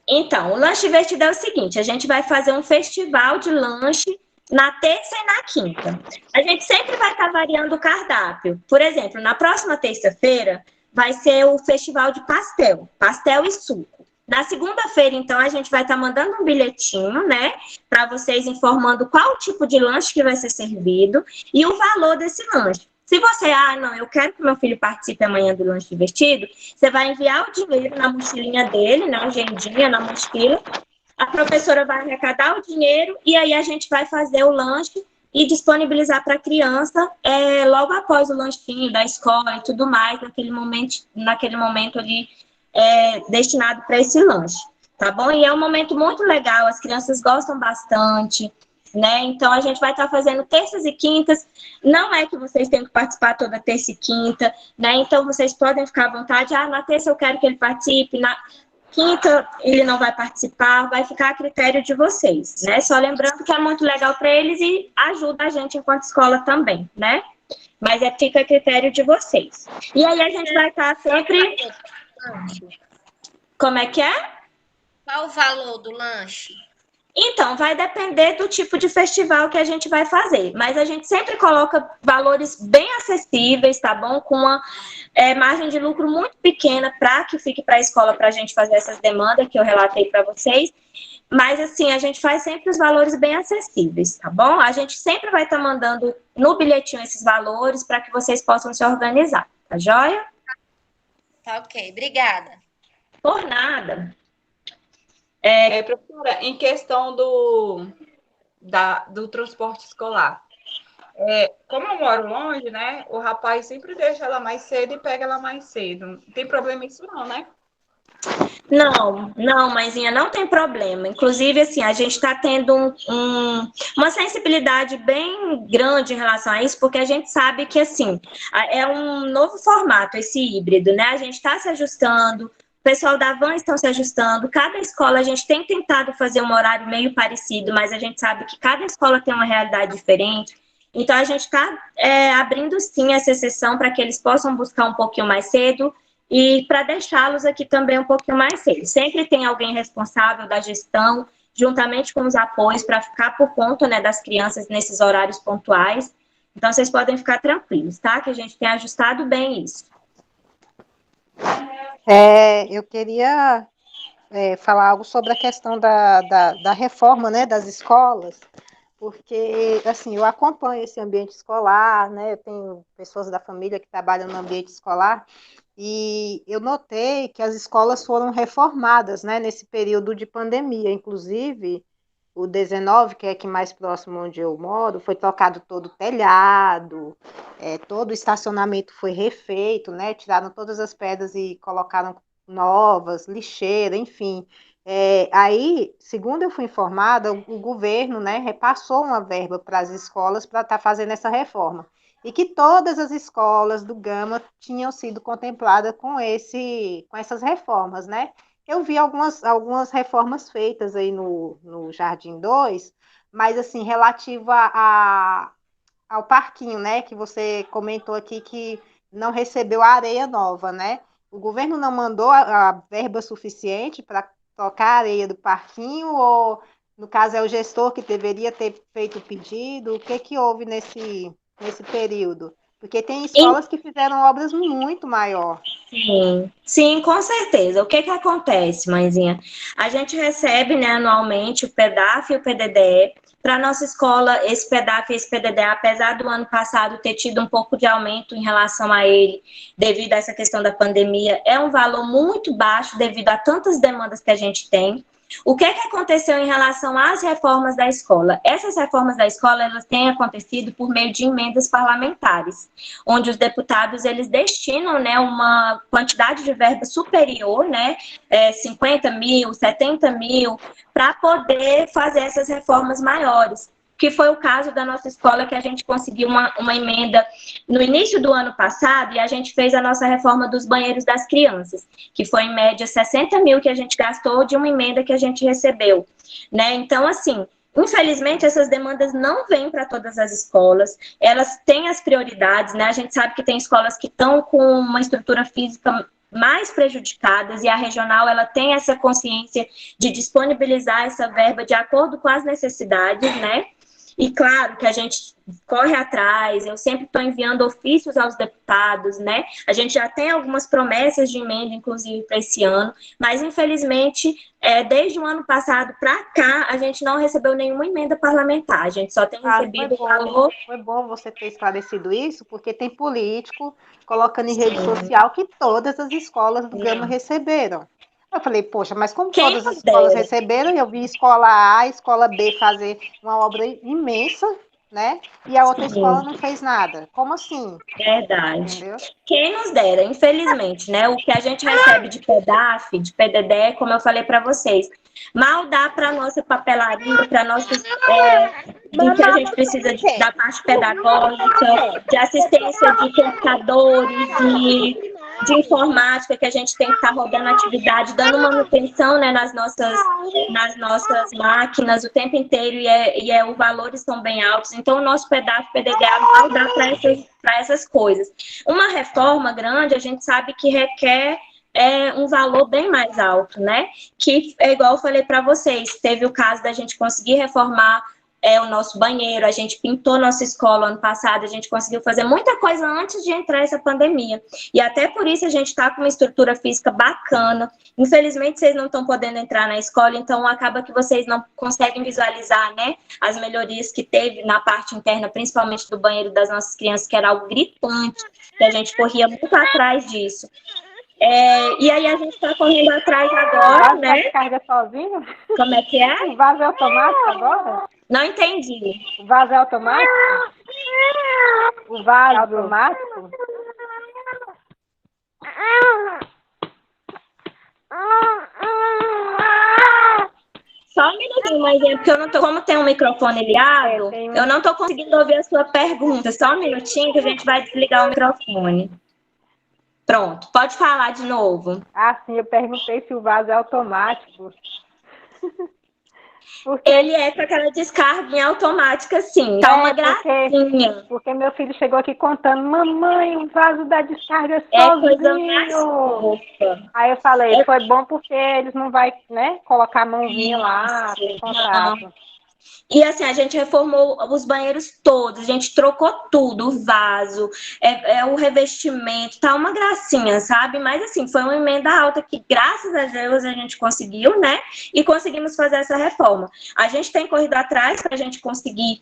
Então, o lanche investido é o seguinte: a gente vai fazer um festival de lanche na terça e na quinta. A gente sempre vai estar variando o cardápio. Por exemplo, na próxima terça-feira vai ser o festival de pastel e suco. Na segunda-feira, então, a gente vai estar mandando um bilhetinho, né, para vocês informando qual tipo de lanche que vai ser servido e o valor desse lanche. Se você, não, eu quero que meu filho participe amanhã do lanche divertido, você vai enviar o dinheiro na mochilinha dele, na agendinha, na mochila. A professora vai arrecadar o dinheiro e aí a gente vai fazer o lanche e disponibilizar para a criança logo após o lanchinho da escola e tudo mais, naquele momento ali destinado para esse lanche, tá bom? E é um momento muito legal, as crianças gostam bastante, né? Então, a gente vai estar fazendo terças e quintas, não é que vocês tenham que participar toda terça e quinta, né? Então, vocês podem ficar à vontade, na terça eu quero que ele participe, na quinta ele não vai participar, vai ficar a critério de vocês, né? Só lembrando que é muito legal para eles e ajuda a gente enquanto escola também, né? Mas fica a critério de vocês. E aí a gente vai estar sempre... Como é que é? Qual o valor do lanche? Então, vai depender do tipo de festival que a gente vai fazer, mas a gente sempre coloca valores bem acessíveis, tá bom? Com uma margem de lucro muito pequena para que fique para a escola para a gente fazer essas demandas que eu relatei para vocês, mas assim, a gente faz sempre os valores bem acessíveis, tá bom? A gente sempre vai estar mandando no bilhetinho esses valores para que vocês possam se organizar, tá joia? Tá ok, obrigada. Por nada. Professora, em questão do transporte escolar, como eu moro longe, né, o rapaz sempre deixa ela mais cedo e pega ela mais cedo. Não tem problema isso não, né? Não, não, mãezinha, não tem problema. Inclusive, assim, a gente está tendo uma sensibilidade bem grande em relação a isso, porque a gente sabe que, assim, é um novo formato, esse híbrido, né? A gente está se ajustando, o pessoal da Van estão se ajustando, cada escola, a gente tem tentado fazer um horário meio parecido, mas a gente sabe que cada escola tem uma realidade diferente. Então, a gente está abrindo, sim, essa exceção para que eles possam buscar um pouquinho mais cedo, e para deixá-los aqui também um pouquinho mais cedo. Sempre tem alguém responsável da gestão, juntamente com os apoios, para ficar por conta, né, das crianças nesses horários pontuais. Então, vocês podem ficar tranquilos, tá? Que a gente tem ajustado bem isso. Eu queria falar algo sobre a questão da reforma, né, das escolas, porque, assim, eu acompanho esse ambiente escolar, né, eu tenho pessoas da família que trabalham no ambiente escolar, e eu notei que as escolas foram reformadas, né, nesse período de pandemia. Inclusive, o 19, que é aqui mais próximo onde eu moro, foi trocado todo o telhado, todo o estacionamento foi refeito, né, tiraram todas as pedras e colocaram novas, lixeira, enfim. Aí, segundo eu fui informada, o governo, né, repassou uma verba para as escolas para estar fazendo essa reforma. E que todas as escolas do Gama tinham sido contempladas com essas reformas, né? Eu vi algumas reformas feitas aí no Jardim 2, mas assim, relativa ao parquinho, né? Que você comentou aqui que não recebeu a areia nova, né? O governo não mandou a verba suficiente para trocar a areia do parquinho, ou no caso é o gestor que deveria ter feito o pedido? O que houve nesse período? Porque tem escolas que fizeram obras muito maior. Sim, sim, com certeza. O que que acontece, mãezinha? A gente recebe, né, anualmente o PEDAF e o PDDE. Para a nossa escola, esse PEDAF e esse PDDE, apesar do ano passado ter tido um pouco de aumento em relação a ele, devido a essa questão da pandemia, é um valor muito baixo devido a tantas demandas que a gente tem. O que que aconteceu em relação às reformas da escola? Essas reformas da escola, elas têm acontecido por meio de emendas parlamentares, onde os deputados, eles destinam, né, uma quantidade de verba superior, né, 50 mil, 70 mil, para poder fazer essas reformas maiores, que foi o caso da nossa escola, que a gente conseguiu uma emenda no início do ano passado, e a gente fez a nossa reforma dos banheiros das crianças, que foi em média 60 mil que a gente gastou de uma emenda que a gente recebeu, né? Então, assim, infelizmente, essas demandas não vêm para todas as escolas, elas têm as prioridades, né? A gente sabe que tem escolas que estão com uma estrutura física mais prejudicadas, e a regional, ela tem essa consciência de disponibilizar essa verba de acordo com as necessidades, né? E claro que a gente corre atrás, eu sempre estou enviando ofícios aos deputados, né? A gente já tem algumas promessas de emenda, inclusive, para esse ano, mas infelizmente, desde o ano passado para cá, a gente não recebeu nenhuma emenda parlamentar, a gente só tem recebido o valor. Foi bom você ter esclarecido isso, porque tem político colocando em rede social que todas as escolas do Gama receberam. Eu falei, poxa, mas como todas as escolas receberam, eu vi escola A, escola B fazer uma obra imensa, né? E a outra escola não fez nada. Como assim? Verdade. Entendeu? Quem nos dera, infelizmente, né? O que a gente recebe de PEDAF, de PDD, como eu falei para vocês, mal dá para nossa papelaria, para nossas do que a gente precisa da parte pedagógica, de assistência de computadores, de informática, que a gente tem que estar rodando atividade, dando manutenção, né, nas nossas máquinas o tempo inteiro, e os valores são bem altos. Então, o nosso PEDAF, PDDA não dá para essas coisas. Uma reforma grande, a gente sabe que requer um valor bem mais alto, né? Que é igual eu falei para vocês, teve o caso da gente conseguir reformar o nosso banheiro, a gente pintou nossa escola ano passado, a gente conseguiu fazer muita coisa antes de entrar essa pandemia. E até por isso a gente está com uma estrutura física bacana. Infelizmente, vocês não estão podendo entrar na escola, então acaba que vocês não conseguem visualizar, né, as melhorias que teve na parte interna, principalmente do banheiro das nossas crianças, que era algo gritante, que a gente corria muito atrás disso. E aí a gente está correndo atrás agora, né? Carga sozinho? Como é que é? O vaso é automático agora? Não entendi. O vaso é automático? O vaso é automático? Só um minutinho, mas é porque eu não tô, como tem um microfone ligado, eu não tô conseguindo ouvir a sua pergunta. Só um minutinho que a gente vai desligar o microfone. Pronto, pode falar de novo. Ah, sim, eu perguntei se o vaso é automático. Ele é com aquela descarga automática, sim. Tá uma gracinha. Porque meu filho chegou aqui contando, mamãe, o vaso da descarga coisa mais sozinho. Aí eu falei, foi bom porque eles não vão, né, colocar a mãozinha lá, tem contato. E assim, a gente reformou os banheiros todos, a gente trocou tudo, o vaso, o revestimento, tá uma gracinha, sabe? Mas assim, foi uma emenda alta que, graças a Deus, a gente conseguiu, né? E conseguimos fazer essa reforma. A gente tem corrido atrás para a gente conseguir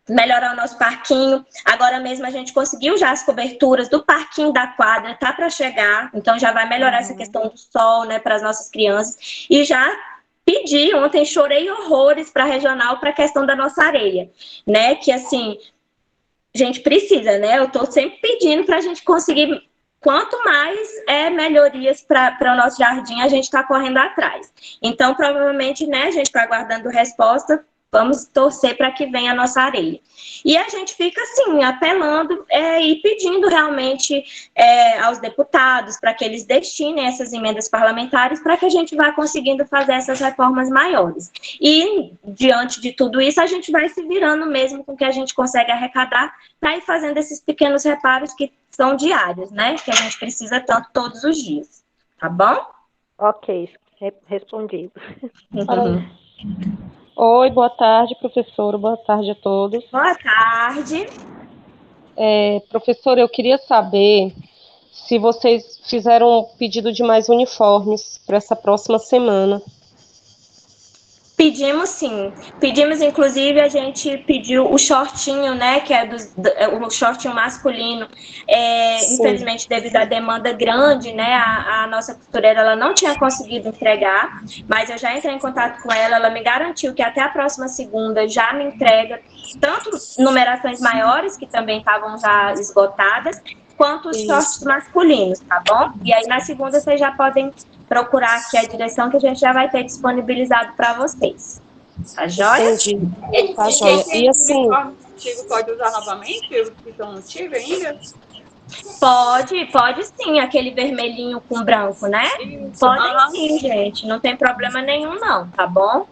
melhorar o nosso parquinho. Agora mesmo a gente conseguiu já as coberturas do parquinho da quadra, tá para chegar. Então já vai melhorar essa questão do sol, né, para as nossas crianças. E já pedi, ontem chorei horrores para a regional para a questão da nossa areia, né? Que assim, a gente precisa, né? Eu estou sempre pedindo para a gente conseguir, quanto mais melhorias para o nosso jardim, a gente está correndo atrás. Então, provavelmente, né, a gente está aguardando resposta. Vamos torcer para que venha a nossa areia. E a gente fica, assim, apelando e pedindo realmente aos deputados para que eles destinem essas emendas parlamentares para que a gente vá conseguindo fazer essas reformas maiores. E, diante de tudo isso, a gente vai se virando mesmo com o que a gente consegue arrecadar para ir fazendo esses pequenos reparos que são diários, né? Que a gente precisa tanto todos os dias. Tá bom? Ok, respondido. Oi, boa tarde, professora. Boa tarde a todos. Boa tarde. Professora, eu queria saber se vocês fizeram um pedido de mais uniformes para essa próxima semana. Pedimos sim. Pedimos, inclusive, a gente pediu o shortinho, né? Que é o shortinho masculino. Infelizmente, devido à demanda grande, né? A nossa costureira ela não tinha conseguido entregar, mas eu já entrei em contato com ela, ela me garantiu que até a próxima segunda já me entrega tanto numerações maiores, que também estavam já esgotadas, quanto os shorts masculinos, tá bom? E aí, na segunda, vocês já podem procurar aqui a direção que a gente já vai ter disponibilizado para vocês. Tá joia? Entendi. Tá joia. E assim... Pode usar novamente os que estão no TIG ainda? Pode sim, aquele vermelhinho com branco, né? Podem sim, gente. Não tem problema nenhum, não, tá bom?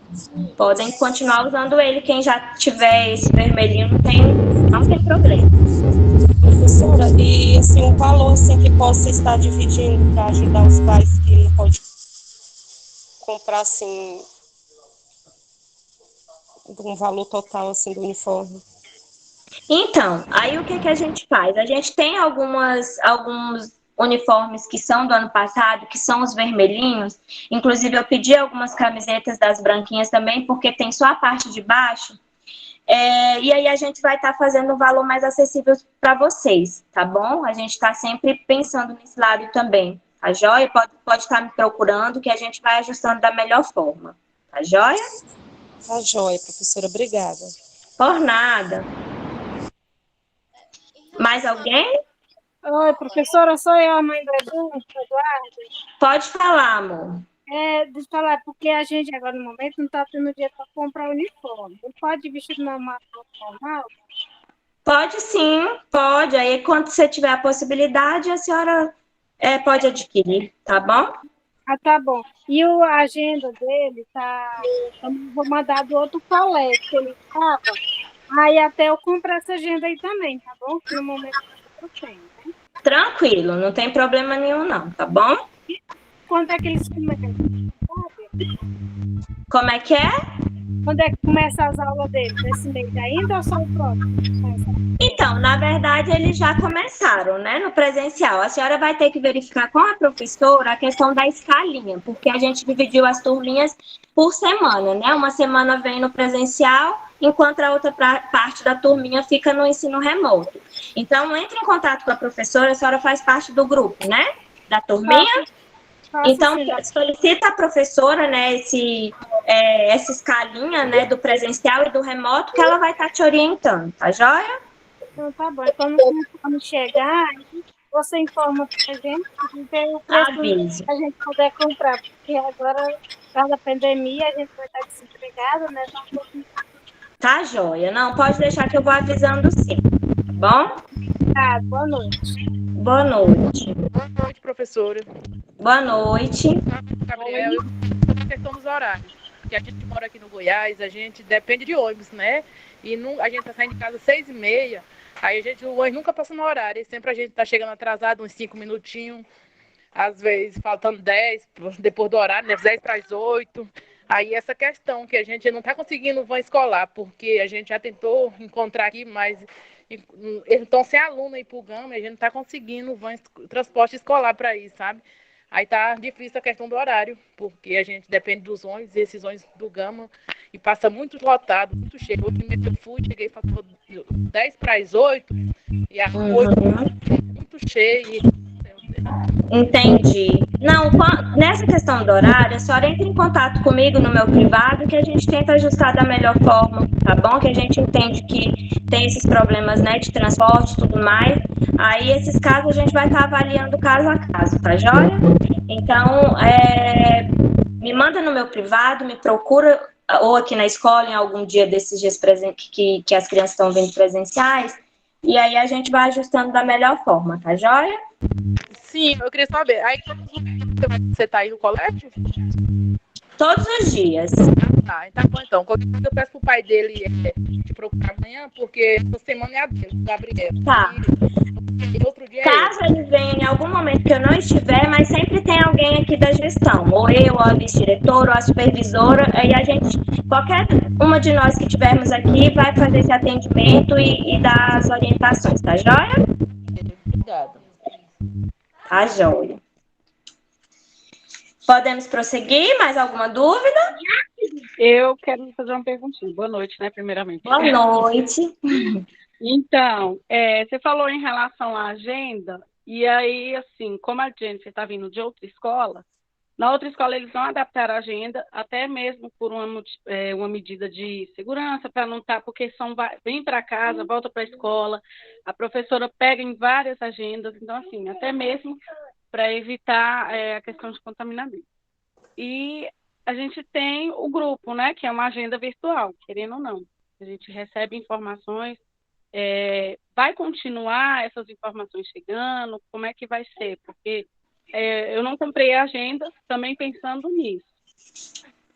Podem continuar usando ele. Quem já tiver esse vermelhinho não tem problema. Professora, e assim, um valor assim, que possa estar dividindo para ajudar os pais que não podem comprar assim um valor total assim do uniforme. Então, aí o que a gente faz? A gente tem alguns uniformes que são do ano passado, que são os vermelhinhos. Inclusive, eu pedi algumas camisetas das branquinhas também, porque tem só a parte de baixo. E aí a gente vai estar fazendo um valor mais acessível para vocês, tá bom? A gente está sempre pensando nesse lado também, tá joia? Pode estar me procurando, que a gente vai ajustando da melhor forma, tá joia? Tá joia, professora, obrigada. Por nada. Mais alguém? Oi, professora, sou eu, a mãe do Eduardo. Pode falar, amor. Deixa eu falar, porque a gente agora no momento não está tendo dinheiro para comprar uniforme. Ele pode vestir normal? Pode sim, pode. Aí quando você tiver a possibilidade, a senhora pode adquirir, tá bom? Ah, tá bom. E a agenda dele tá... Eu vou mandar do outro colégio que ele estava. Aí até eu comprar essa agenda aí também, tá bom? No momento que eu tenho, né? Tranquilo, não tem problema nenhum não, tá bom? Quando é que eles começam? Como é que é? Quando é que começa as aulas deles? Esse mês ainda ou só o próximo? Então, na verdade, eles já começaram, né, no presencial. A senhora vai ter que verificar com a professora a questão da escalinha, porque a gente dividiu as turminhas por semana, né? Uma semana vem no presencial, enquanto a outra parte da turminha fica no ensino remoto. Então, entre em contato com a professora, a senhora faz parte do grupo, né? Da turminha. Então, solicita a professora, né, essa escalinha, né, do presencial e do remoto, que ela vai estar te orientando, tá joia? Então, tá bom. Quando chegar, você informa pra gente e vê o preço Aviso. que a gente puder comprar, porque agora, por causa da pandemia, a gente vai estar desempregado, né? Então, um pouquinho. Tá, joia. Não, pode deixar que eu vou avisando sim. Tá bom? Tá, boa noite. Boa noite. Boa noite, professora. Boa noite. Gabriel, a questão dos horários. Que a gente mora aqui no Goiás, a gente depende de ônibus, né? E a gente tá saindo de casa às 6h30, aí o ônibus nunca passa no horário, e sempre a gente tá chegando atrasado, uns 5 minutinhos, às vezes faltando 10, depois do horário, né? 10 para as 8. Aí essa questão que a gente não tá conseguindo van escolar, porque a gente já tentou encontrar aqui, mas eles estão sem aluno aí pro Gama, e a gente não tá conseguindo transporte escolar para ir, sabe? Aí tá difícil a questão do horário, porque a gente depende dos ônibus, e esses ônibus do Gama, e passa muito lotado, muito cheio. Hoje mesmo eu fui, cheguei, faltou 10 para as 8, e a 8 muito cheio. Entendi. Não, nessa questão do horário, a senhora entra em contato comigo no meu privado, que a gente tenta ajustar da melhor forma, tá bom? Que a gente entende que tem esses problemas, né, de transporte e tudo mais. Aí, esses casos, a gente vai estar avaliando caso a caso, tá joia? Então, me manda no meu privado, me procura, ou aqui na escola, em algum dia desses dias que as crianças estão vindo presenciais, e aí a gente vai ajustando da melhor forma, tá joia? Sim, eu queria saber. Aí, você tá aí no colégio? Todos os dias. Tá, então. Qualquer coisa eu peço pro pai dele te procurar amanhã, porque essa semana é a dele, Gabriel. Tá. E outro dia Caso ele venha em algum momento que eu não estiver, mas sempre tem alguém aqui da gestão, ou eu, ou a vice-diretora, ou a supervisora, aí a gente, qualquer uma de nós que estivermos aqui vai fazer esse atendimento e dar as orientações, tá joia? Obrigada. Tá joia. Podemos prosseguir? Mais alguma dúvida? Eu quero fazer uma perguntinha. Boa noite, né, primeiramente. Boa noite. Então, você falou em relação à agenda, e aí, assim, como a Jennifer está vindo de outra escola, na outra escola eles não adaptaram a agenda, até mesmo por uma medida de segurança, para não estar, porque vem para casa, volta para a escola, a professora pega em várias agendas, então, assim, até mesmo para evitar a questão de contaminamento. E a gente tem o grupo, né, que é uma agenda virtual, querendo ou não. A gente recebe informações, vai continuar essas informações chegando, como é que vai ser? Porque eu não comprei a agenda também pensando nisso.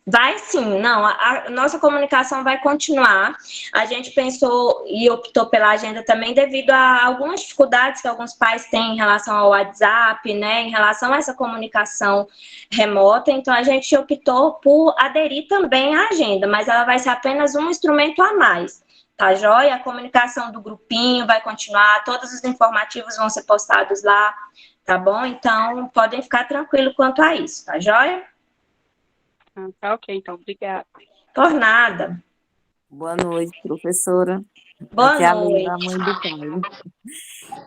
Vai sim, não, a nossa comunicação vai continuar. A gente pensou e optou pela agenda também devido a algumas dificuldades que alguns pais têm em relação ao WhatsApp, né, em relação a essa comunicação remota. Então, a gente optou por aderir também à agenda, mas ela vai ser apenas um instrumento a mais, tá joia? A comunicação do grupinho vai continuar, todos os informativos vão ser postados lá, tá bom? Então, podem ficar tranquilos quanto a isso, tá joia? Tá ok, então, obrigada. Por nada. Boa noite, professora. Boa Aqui é a noite. Luna, a mãe do Caio.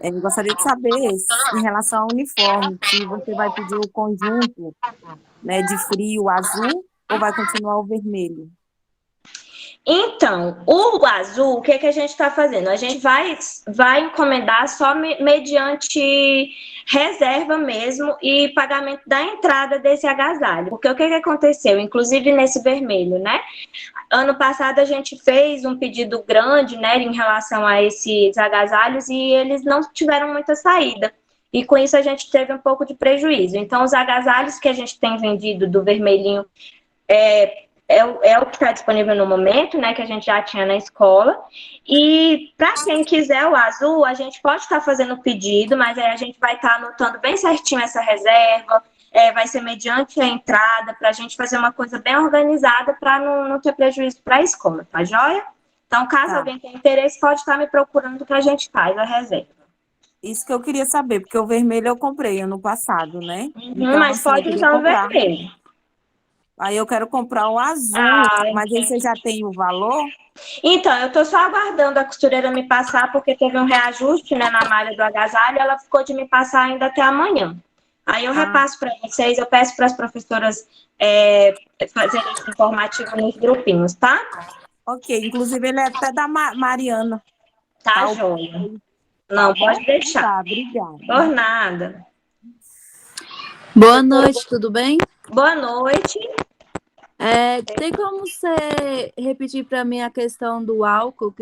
Eu gostaria de saber, em relação ao uniforme, se você vai pedir o conjunto, né, de frio azul ou vai continuar o vermelho? Então, o azul, o que a gente está fazendo? A gente vai encomendar só mediante reserva mesmo e pagamento da entrada desse agasalho. Porque o que aconteceu? Inclusive nesse vermelho, né? Ano passado a gente fez um pedido grande, né, em relação a esses agasalhos e eles não tiveram muita saída. E com isso a gente teve um pouco de prejuízo. Então, os agasalhos que a gente tem vendido do vermelhinho é o que está disponível no momento, né, que a gente já tinha na escola. E para quem quiser o azul, a gente pode estar fazendo o pedido, mas aí a gente vai estar anotando bem certinho essa reserva, vai ser mediante a entrada, para a gente fazer uma coisa bem organizada para não ter prejuízo para a escola, tá joia? Então, caso alguém tenha interesse, pode estar me procurando que a gente faz a reserva. Isso que eu queria saber, porque o vermelho eu comprei ano passado, né? Então, mas assim, pode usar o vermelho. Aí eu quero comprar o azul, mas aí você já tem o valor? Então, eu estou só aguardando a costureira me passar, porque teve um reajuste, né, na malha do agasalho, ela ficou de me passar ainda até amanhã. Aí eu repasso para vocês, eu peço para as professoras fazerem esse informativo nos grupinhos, tá? Ok, inclusive ele é até da Mariana. Tá, joia. Não, Tá bom? pode deixar. Tá, obrigada. Por nada. Boa noite, tudo bem? Boa noite. Tem como você repetir para mim a questão do álcool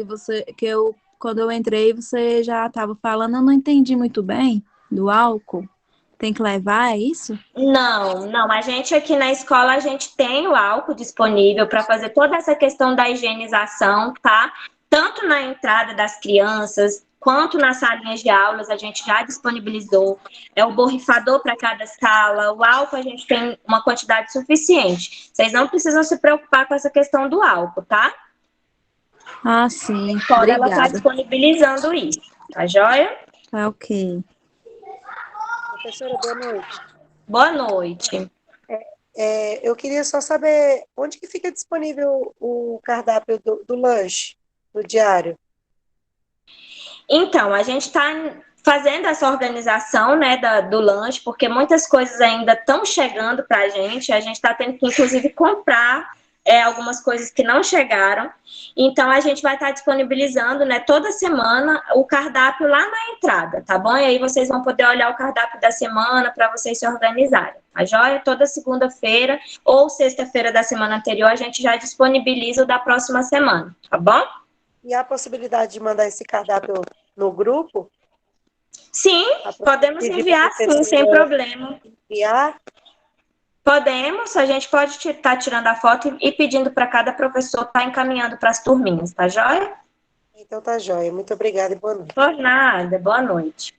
quando eu entrei, você já estava falando, eu não entendi muito bem do álcool. Tem que levar, é isso? Não, a gente aqui na escola, a gente tem o álcool disponível para fazer toda essa questão da higienização, tá? Tanto na entrada das crianças, quanto nas salinhas de aulas, a gente já disponibilizou. É o borrifador para cada sala, o álcool a gente tem uma quantidade suficiente. Vocês não precisam se preocupar com essa questão do álcool, tá? Ah, sim, Ela está disponibilizando isso, tá joia? Tá ok. Professora, boa noite. Boa noite. Eu queria só saber onde que fica disponível o cardápio do lanche, do diário. Então, a gente está fazendo essa organização, né, do lanche, porque muitas coisas ainda estão chegando para a gente está tendo que, inclusive, comprar algumas coisas que não chegaram. Então, a gente vai estar disponibilizando, né, toda semana o cardápio lá na entrada, tá bom? E aí vocês vão poder olhar o cardápio da semana para vocês se organizarem. A joia, toda segunda-feira ou sexta-feira da semana anterior, a gente já disponibiliza o da próxima semana, tá bom? E há a possibilidade de mandar esse cardápio no grupo? Sim, podemos enviar sim, sem problema. Enviar? Podemos, a gente pode estar tirando a foto e pedindo para cada professor estar encaminhando para as turminhas, tá joia? Então tá joia. Muito obrigada e boa noite. Por nada, boa noite.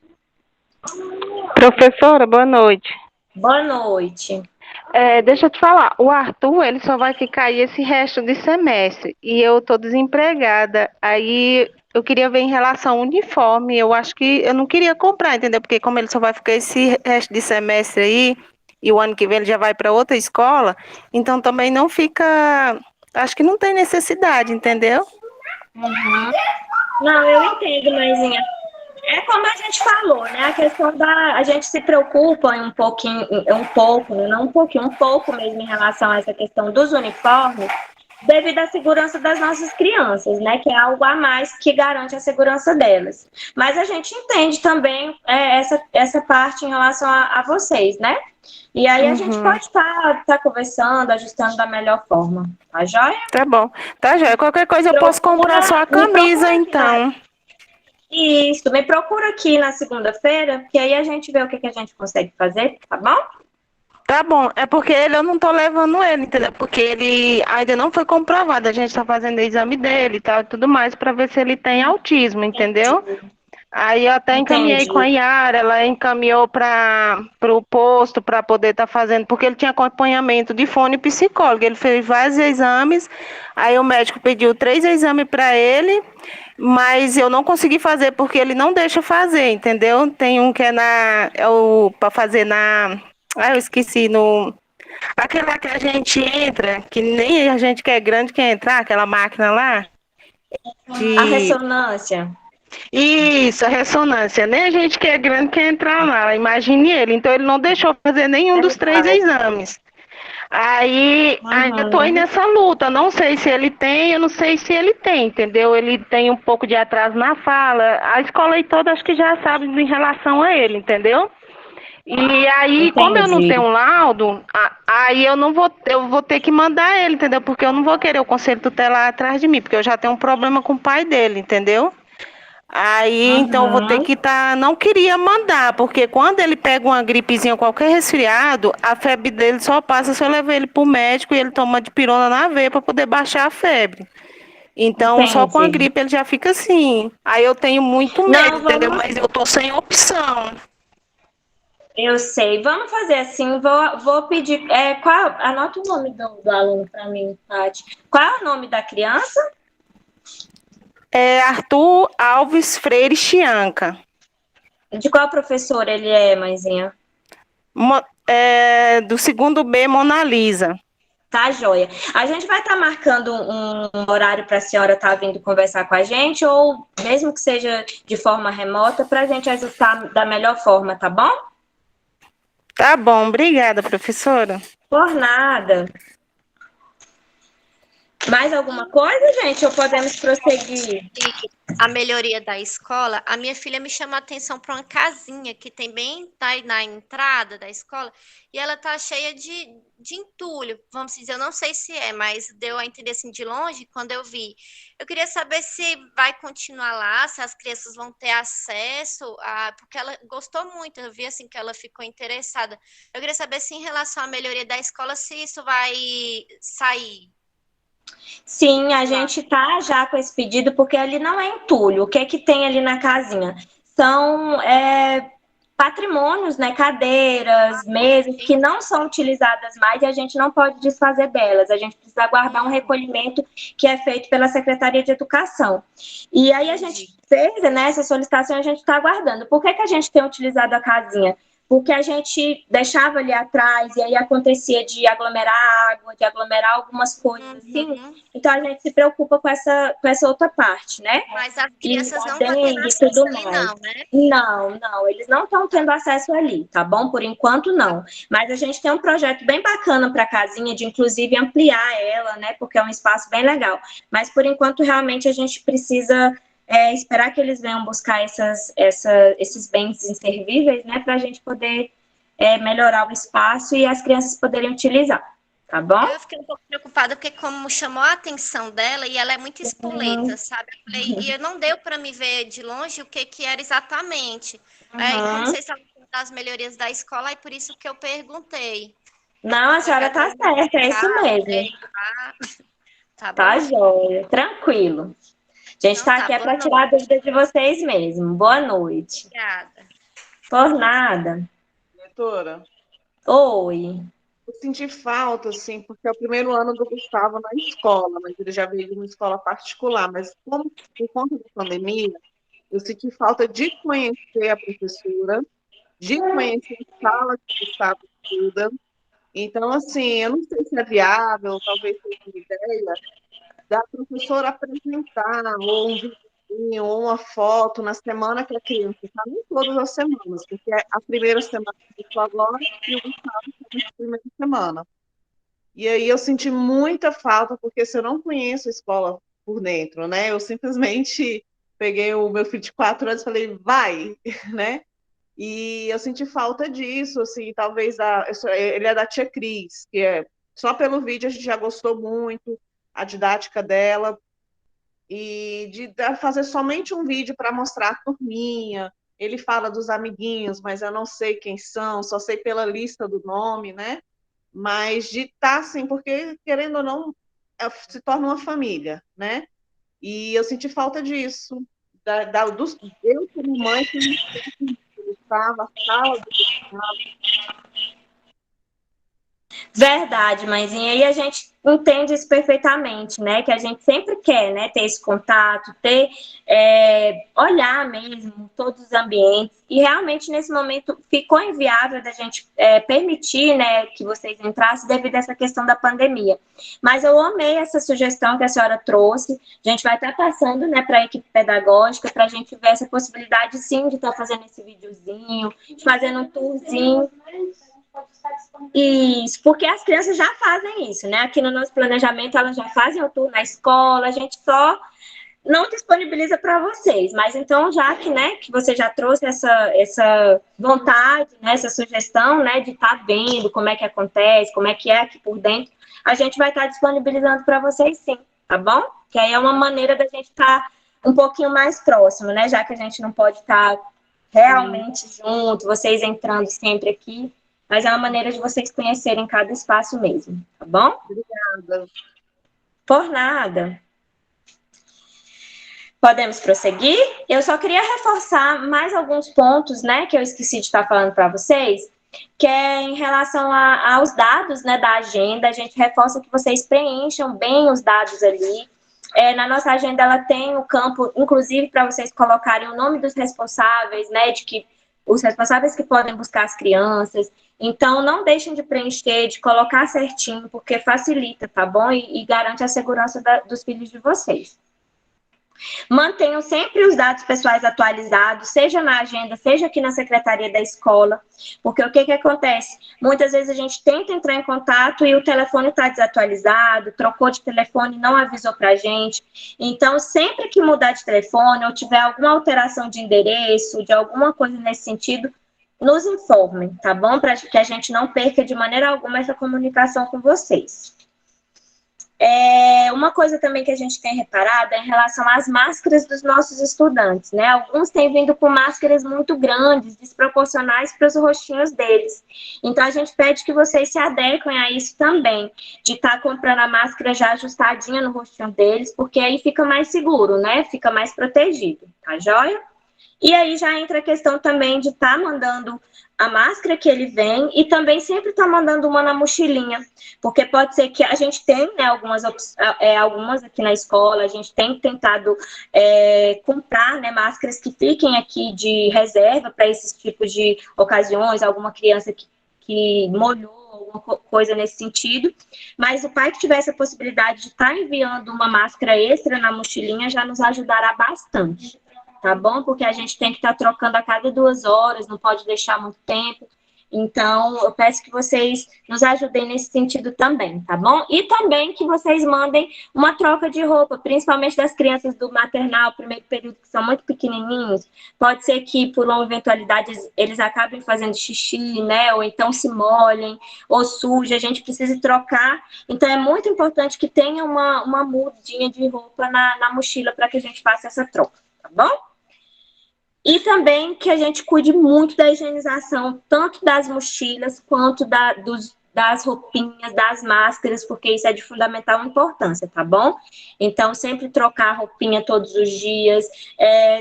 Professora, boa noite. Boa noite. Deixa eu te falar, o Arthur, ele só vai ficar aí esse resto de semestre, e eu tô desempregada, aí eu queria ver em relação ao uniforme, eu acho que eu não queria comprar, entendeu? Porque como ele só vai ficar esse resto de semestre aí, e o ano que vem ele já vai para outra escola, então também não fica, acho que não tem necessidade, entendeu? Uhum. Não, eu entendo, mãezinha. É como a gente falou, né? A questão a gente se preocupa um pouco mesmo em relação a essa questão dos uniformes, devido à segurança das nossas crianças, né? Que é algo a mais que garante a segurança delas. Mas a gente entende também essa parte em relação a vocês, né? E aí a gente pode estar conversando, ajustando da melhor forma. Tá joia? Tá bom. Tá joia. Qualquer coisa eu posso comprar só a camisa, então. Isso, me procura aqui na segunda-feira, que aí a gente vê o que a gente consegue fazer, tá bom? Tá bom, é porque eu não tô levando ele, entendeu? Porque ele ainda não foi comprovado, a gente tá fazendo o exame dele e tal e tudo mais, pra ver se ele tem autismo, entendeu? Aí eu até encaminhei com a Yara, ela encaminhou pro posto para poder estar fazendo, porque ele tinha acompanhamento de fono e psicólogo, ele fez vários exames, aí o médico pediu 3 exames para ele, mas eu não consegui fazer porque ele não deixa fazer, entendeu? Tem um que é para fazer eu esqueci, aquele lá que a gente entra, que nem a gente que é grande quer entrar, aquela máquina lá. A ressonância. Isso, a ressonância. Nem a gente que é grande quer entrar lá, imagine ele. Então ele não deixou fazer nenhum dos 3 exames. Aí ainda tô aí nessa luta, não sei se ele tem, eu não sei se ele tem, entendeu? Ele tem um pouco de atraso na fala, a escola aí toda acho que já sabe em relação a ele, entendeu? E aí, como eu não tenho um laudo, aí eu vou ter que mandar ele, entendeu? Porque eu não vou querer o conselho tutelar atrás de mim, porque eu já tenho um problema com o pai dele, entendeu? Aí, então, eu vou ter que não queria mandar, porque quando ele pega uma gripezinha, qualquer resfriado, a febre dele só passa se eu levar ele pro médico e ele toma dipirona na veia para poder baixar a febre. Então, só com a gripe ele já fica assim. Aí eu tenho muito medo, entendeu? Mas eu tô sem opção. Eu sei. Vamos fazer assim, vou pedir... anota o nome do aluno para mim, Tati. Qual é o nome da criança? É Arthur Alves Freire Chianca. De qual professor ele é, mãezinha? Do 2º B, Mona Lisa. Tá, joia. A gente vai estar marcando um horário para a senhora estar vindo conversar com a gente, ou mesmo que seja de forma remota, para a gente ajustar da melhor forma, tá bom? Tá bom, obrigada, professora. Por nada. Mais alguma coisa, gente? Ou podemos prosseguir? a melhoria da escola, a minha filha me chamou a atenção para uma casinha que tem bem na entrada da escola, e ela tá cheia de entulho, vamos dizer, eu não sei se é, mas deu a entender assim de longe quando eu vi. Eu queria saber se vai continuar lá, se as crianças vão ter acesso, porque ela gostou muito, eu vi assim que ela ficou interessada. Eu queria saber se em relação à melhoria da escola, se isso vai sair. Sim, a gente tá já com esse pedido, porque ali não é entulho. O que é que tem ali na casinha? São patrimônios, né? Cadeiras, mesas, que não são utilizadas mais e a gente não pode desfazer delas. A gente precisa aguardar um recolhimento que é feito pela Secretaria de Educação. E aí a gente fez, né, essa solicitação, a gente está aguardando. Por que a gente tem utilizado a casinha? Porque a gente deixava ali atrás e aí acontecia de aglomerar água, de aglomerar algumas coisas assim. Então a gente se preocupa com essa outra parte, né? Mas as crianças E não a estão tendo dengue e acesso tudo ali, mais. não, né? Não, eles não estão tendo acesso ali, tá bom? Por enquanto não. Mas a gente tem um projeto bem bacana para a casinha, de inclusive ampliar ela, né? Porque é um espaço bem legal. Mas por enquanto realmente a gente precisa esperar que eles venham buscar esses bens inservíveis, né, para a gente poder melhorar o espaço e as crianças poderem utilizar, tá bom? Eu fiquei um pouco preocupada porque como chamou a atenção dela e ela é muito espoleta, sabe? Eu falei, e não deu para me ver de longe o que era exatamente. E como vocês estavam falando das melhorias da escola, é por isso que eu perguntei. Não, a senhora tá certa, é isso mesmo. Tá joia, tranquilo. A gente está aqui para tirar a dúvida de vocês mesmo. Boa noite. Obrigada. Por nada. Diretora. Oi. Eu senti falta, assim, porque é o primeiro ano do Gustavo na escola, mas ele já veio de uma escola particular. Mas como por conta da pandemia, eu senti falta de conhecer a professora, de conhecer a sala que o Gustavo estuda. Então, assim, eu não sei se é viável, talvez seja uma ideia, da professora apresentar ou um videozinho ou uma foto na semana que a criança está, nem todas as semanas, porque a primeira semana começou agora e o Gustavo está na primeira semana. E aí eu senti muita falta, porque se eu não conheço a escola por dentro, né? Eu simplesmente peguei o meu filho de 4 anos e falei, vai, né? E eu senti falta disso, assim, talvez ele é da tia Cris, que só pelo vídeo a gente já gostou muito, a didática dela, e de fazer somente um vídeo para mostrar a turminha. Ele fala dos amiguinhos, mas eu não sei quem são, só sei pela lista do nome, né? Mas de estar assim, porque querendo ou não, se torna uma família, né? E eu senti falta disso, eu como mãe, que estava, a sala do Gustavo. Verdade, mãezinha, e a gente entende isso perfeitamente, né? Que a gente sempre quer, né? Ter esse contato, olhar mesmo todos os ambientes. E realmente nesse momento ficou inviável da gente permitir, né, que vocês entrassem devido a essa questão da pandemia. Mas eu amei essa sugestão que a senhora trouxe. A gente vai estar passando, né, para a equipe pedagógica para a gente ver essa possibilidade, sim, de estar fazendo esse videozinho, de fazendo um tourzinho. Isso, porque as crianças já fazem isso, né? Aqui no nosso planejamento elas já fazem o tour na escola, a gente só não disponibiliza para vocês. Mas então, já que, né, que você já trouxe essa vontade, né, essa sugestão, né, de estar vendo como é que acontece, como é que é aqui por dentro, a gente vai estar disponibilizando para vocês sim, tá bom? Que aí é uma maneira da gente estar um pouquinho mais próximo, né? Já que a gente não pode estar realmente junto, vocês entrando sempre aqui. Mas é uma maneira de vocês conhecerem cada espaço mesmo, tá bom? Obrigada. Por nada. Podemos prosseguir? Eu só queria reforçar mais alguns pontos, né, que eu esqueci de estar falando para vocês, que é em relação aos dados, né, da agenda. A gente reforça que vocês preencham bem os dados ali. Na nossa agenda, ela tem o campo, inclusive, para vocês colocarem o nome dos responsáveis, né, os responsáveis que podem buscar as crianças. Então, não deixem de preencher, de colocar certinho, porque facilita, tá bom? E garante a segurança dos filhos de vocês. Mantenham sempre os dados pessoais atualizados, seja na agenda, seja aqui na secretaria da escola, porque o que acontece? Muitas vezes a gente tenta entrar em contato e o telefone está desatualizado, trocou de telefone, não avisou para a gente. Então, sempre que mudar de telefone ou tiver alguma alteração de endereço, de alguma coisa nesse sentido, nos informem, tá bom? Para que a gente não perca de maneira alguma essa comunicação com vocês. Uma coisa também que a gente tem reparado é em relação às máscaras dos nossos estudantes, né? Alguns têm vindo com máscaras muito grandes, desproporcionais para os rostinhos deles. Então, a gente pede que vocês se adequem a isso também, de estar comprando a máscara já ajustadinha no rostinho deles, porque aí fica mais seguro, né? Fica mais protegido, tá joia? E aí já entra a questão também de estar mandando a máscara que ele vem e também sempre estar mandando uma na mochilinha, porque pode ser que a gente tem, né, algumas aqui na escola, a gente tem tentado comprar, né, máscaras que fiquem aqui de reserva para esses tipos de ocasiões, alguma criança que molhou, alguma coisa nesse sentido, mas o pai que tiver essa possibilidade de estar enviando uma máscara extra na mochilinha já nos ajudará bastante. Tá bom? Porque a gente tem que estar trocando a cada 2 horas, não pode deixar muito tempo. Então, eu peço que vocês nos ajudem nesse sentido também, tá bom? E também que vocês mandem uma troca de roupa, principalmente das crianças do maternal, primeiro período, que são muito pequenininhos. Pode ser que, por uma eventualidade, eles acabem fazendo xixi, né? Ou então se molhem, ou suja, a gente precisa trocar. Então, é muito importante que tenha uma mudinha de roupa na mochila para que a gente faça essa troca, tá bom? E também que a gente cuide muito da higienização, tanto das mochilas, quanto das roupinhas, das máscaras, porque isso é de fundamental importância, tá bom? Então, sempre trocar a roupinha todos os dias.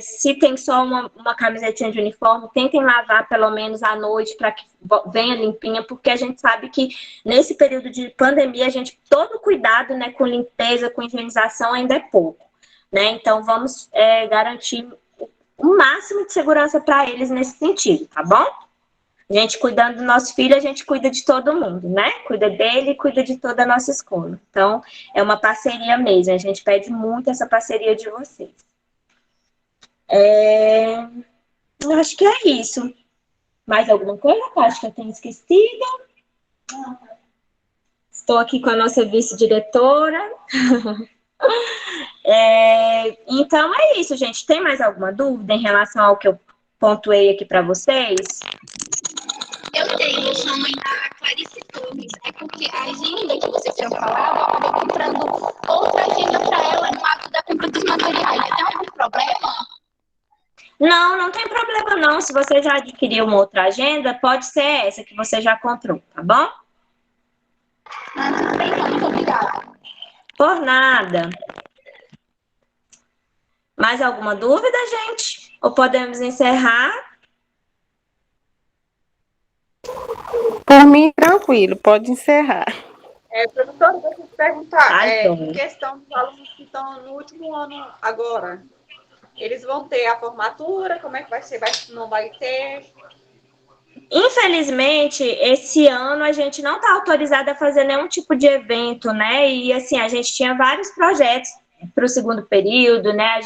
Se tem só uma camisetinha de uniforme, tentem lavar pelo menos à noite para que venha limpinha, porque a gente sabe que nesse período de pandemia, todo cuidado, né, com limpeza, com higienização ainda é pouco, né? Então, vamos garantir o máximo de segurança para eles nesse sentido, tá bom? A gente cuidando do nosso filho, a gente cuida de todo mundo, né? Cuida dele e cuida de toda a nossa escola. Então, é uma parceria mesmo, a gente pede muito essa parceria de vocês. Eu acho que é isso. Mais alguma coisa, Paty, que eu tenho esquecido? Não. Estou aqui com a nossa vice-diretora. Então é isso, gente. Tem mais alguma dúvida em relação ao que eu pontuei aqui para vocês? Eu tenho, eu sou a mãe da Clarice Torres. É porque a agenda que vocês tinham falado, eu acabei comprando outra agenda para ela no ato da compra dos materiais. Tem algum problema? Não tem problema não. Se você já adquiriu uma outra agenda, pode ser essa que você já comprou, tá bom? Tudo bem, então, muito obrigada. Por nada. Mais alguma dúvida, gente? Ou podemos encerrar? Por mim, tranquilo, pode encerrar. Professora, deixa eu te perguntar, então. em questão dos alunos que estão no último ano agora, eles vão ter a formatura? Como é que vai ser? Não vai ter? Infelizmente, esse ano a gente não está autorizada a fazer nenhum tipo de evento, né? E assim, a gente tinha vários projetos para o segundo período, né?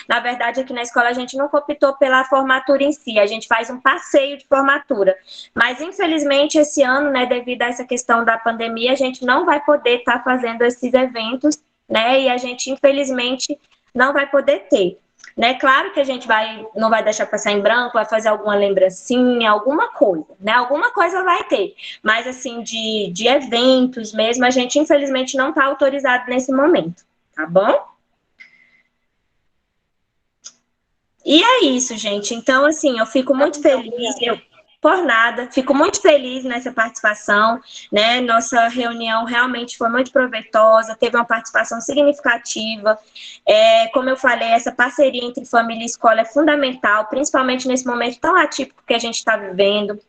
Na verdade, aqui na escola a gente não optou pela formatura em si, a gente faz um passeio de formatura. Mas, infelizmente, esse ano, né, devido a essa questão da pandemia, a gente não vai poder estar fazendo esses eventos, né? E a gente, infelizmente, não vai poder ter. Né? Claro que a gente não vai deixar passar em branco, vai fazer alguma lembrancinha, alguma coisa, né? Alguma coisa vai ter. Mas, assim, de eventos mesmo, a gente, infelizmente, não está autorizado nesse momento, tá bom? E é isso, gente. Então, assim, eu fico muito feliz, por nada, fico muito feliz nessa participação, né? Nossa reunião realmente foi muito proveitosa, teve uma participação significativa. Como eu falei, essa parceria entre família e escola é fundamental, principalmente nesse momento tão atípico que a gente está vivendo.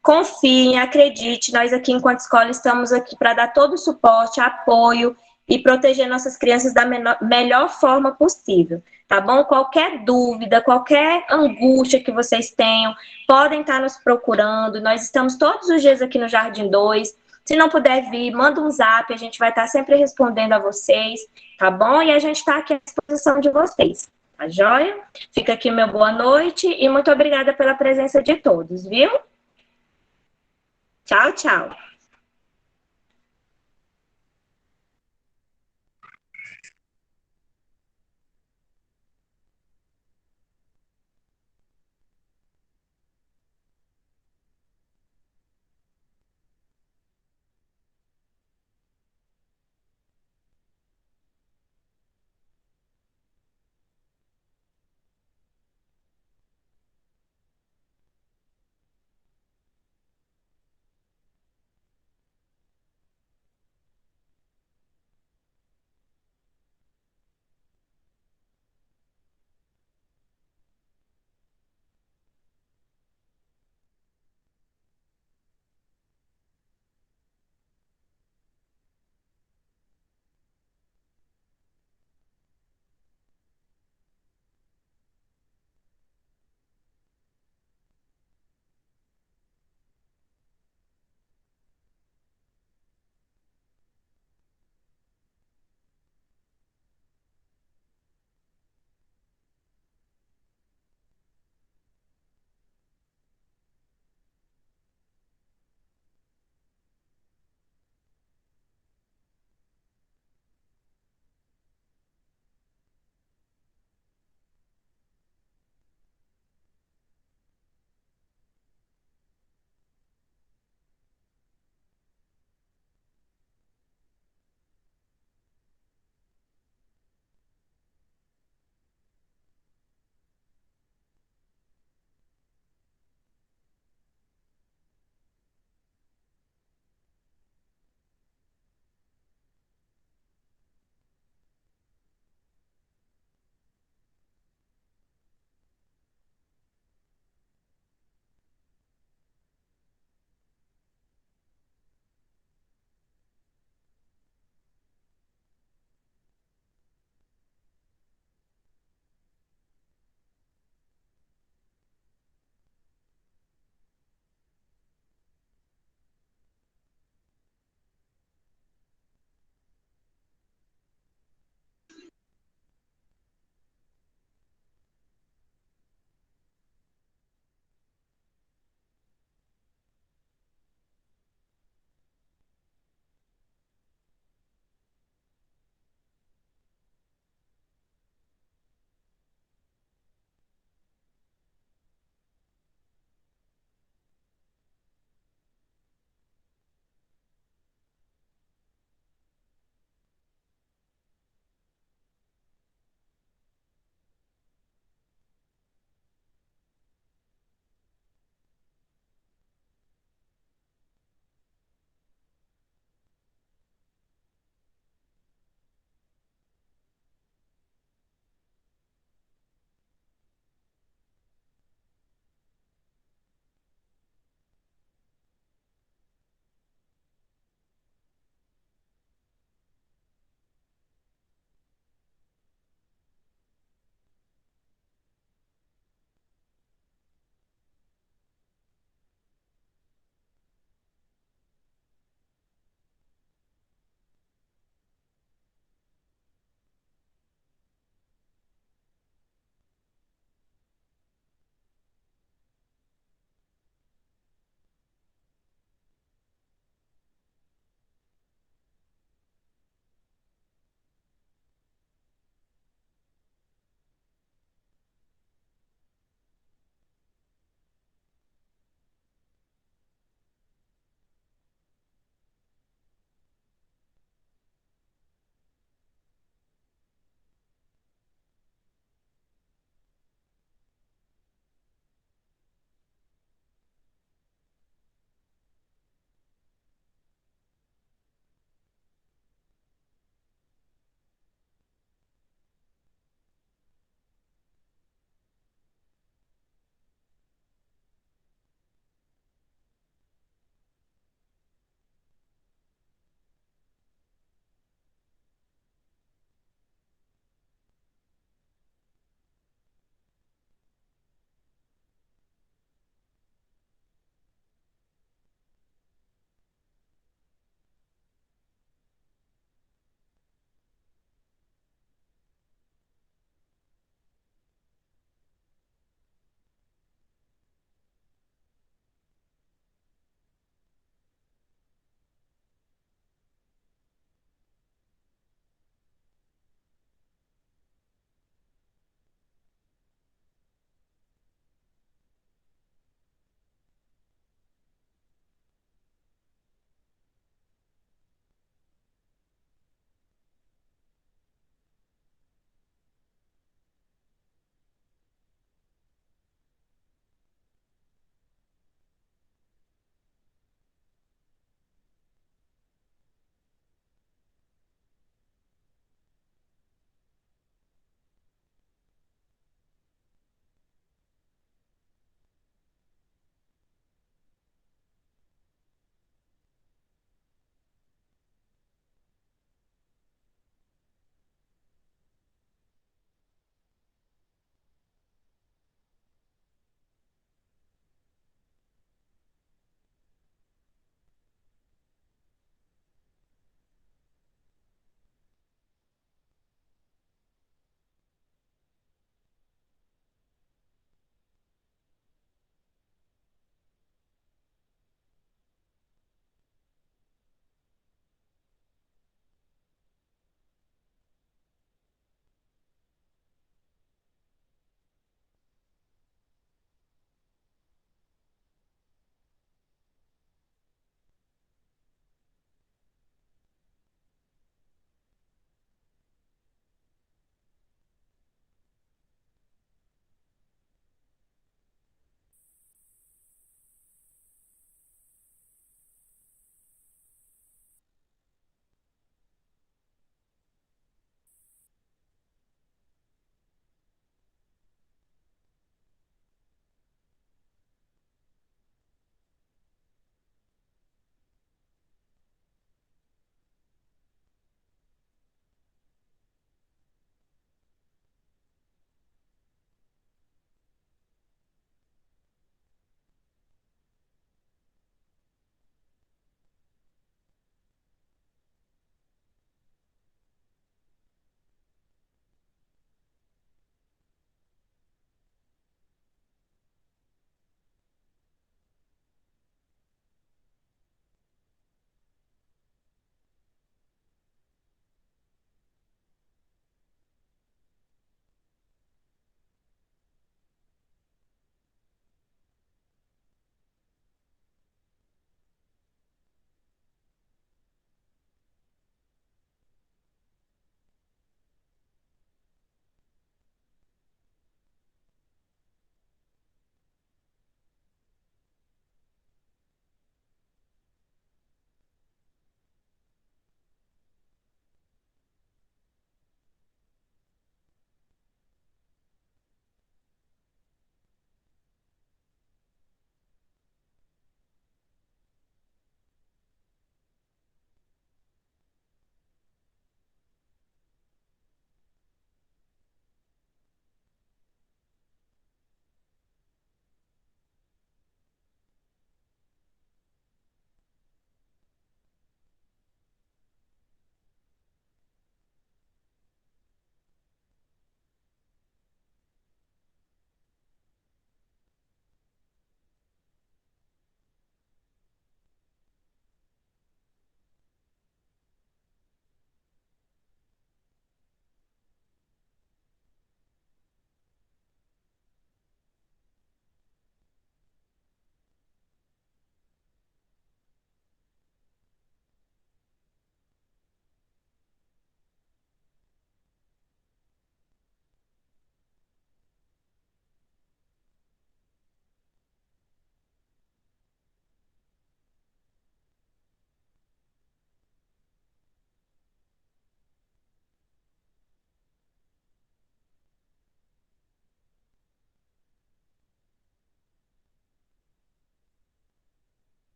Confiem, acredite, nós aqui, enquanto escola, estamos aqui para dar todo o suporte, apoio e proteger nossas crianças da melhor forma possível, tá bom? Qualquer dúvida, qualquer angústia que vocês tenham, podem estar nos procurando. Nós estamos todos os dias aqui no Jardim 2, Se não puder vir, manda um zap, a gente vai estar sempre respondendo a vocês, tá bom? E a gente está aqui à disposição de vocês, tá joia? Fica aqui meu boa noite e muito obrigada pela presença de todos, viu? Tchau, tchau.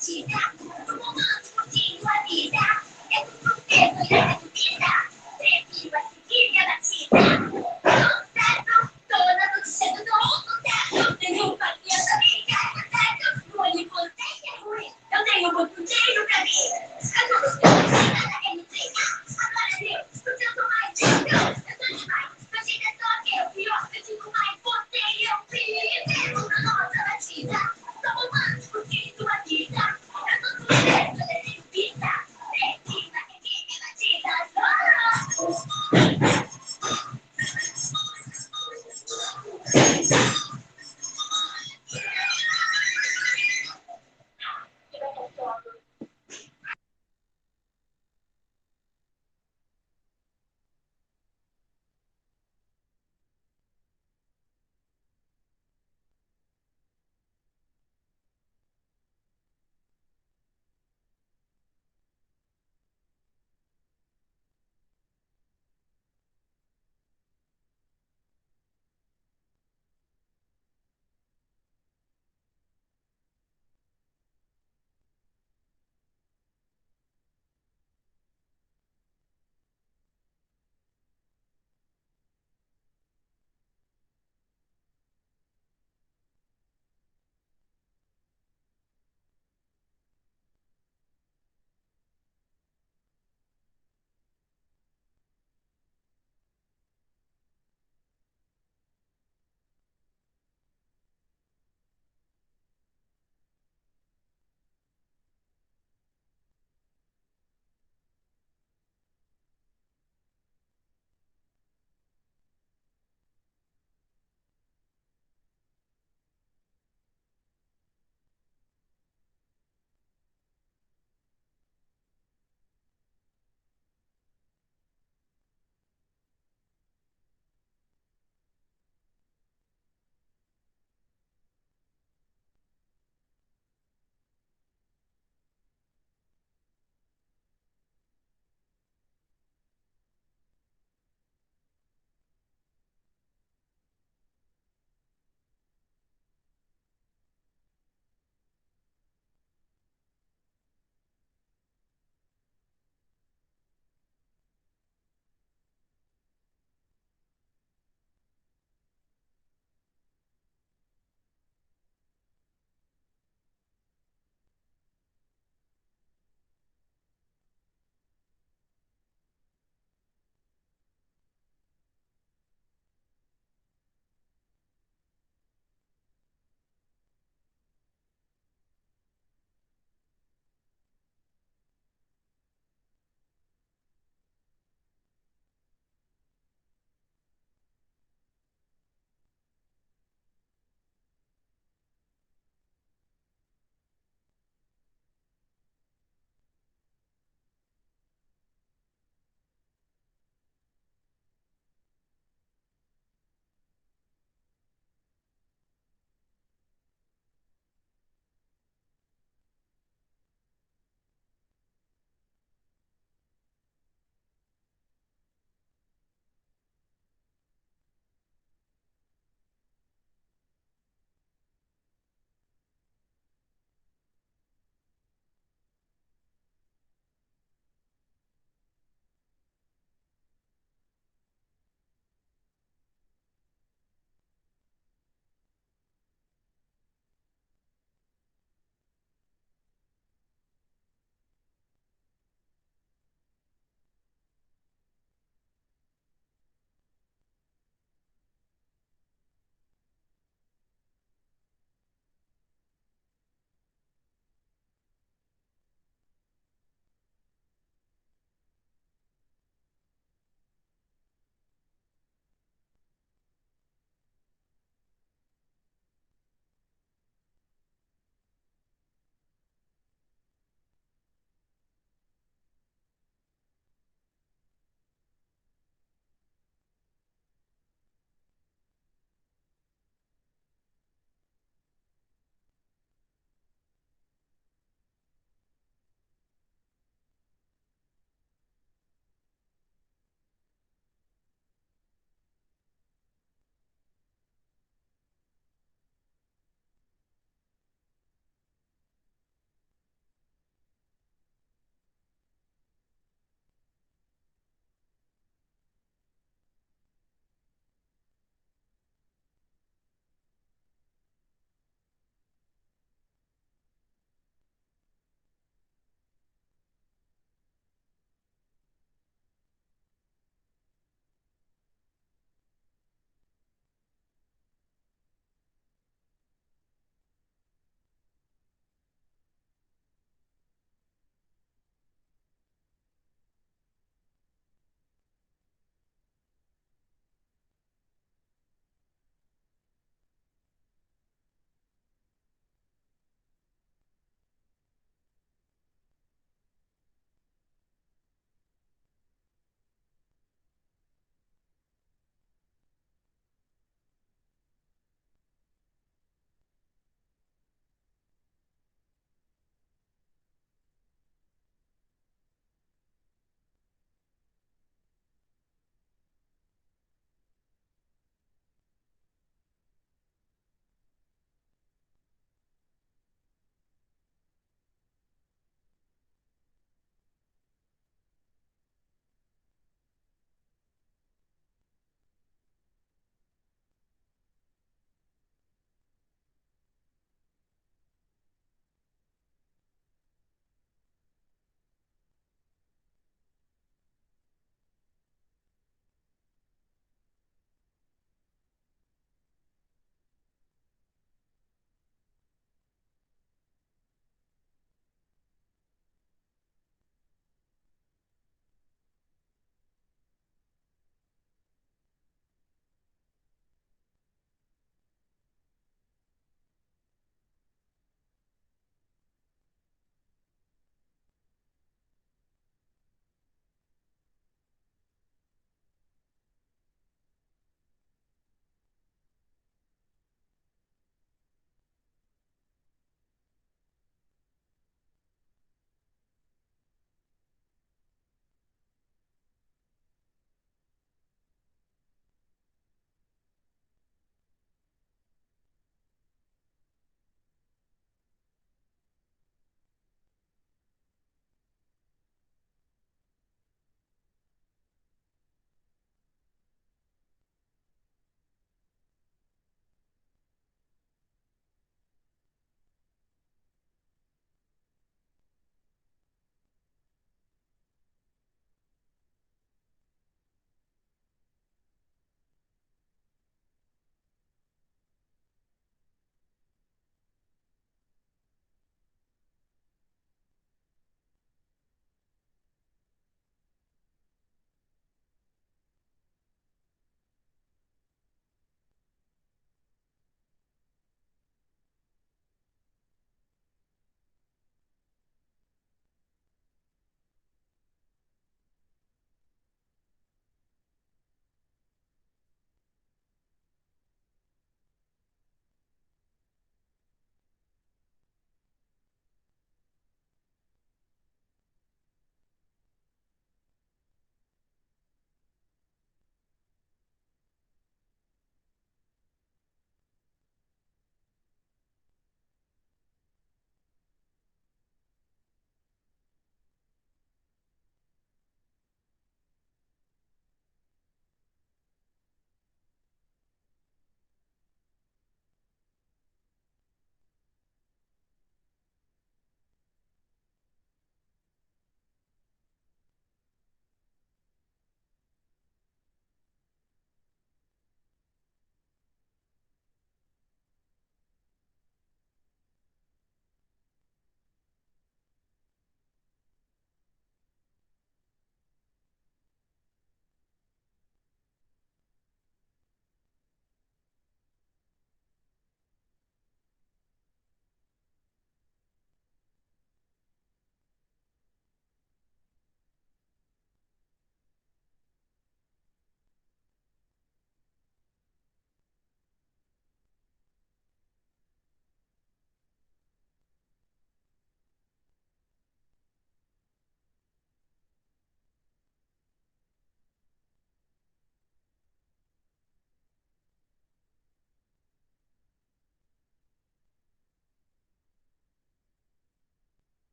起大，我们不进我地大。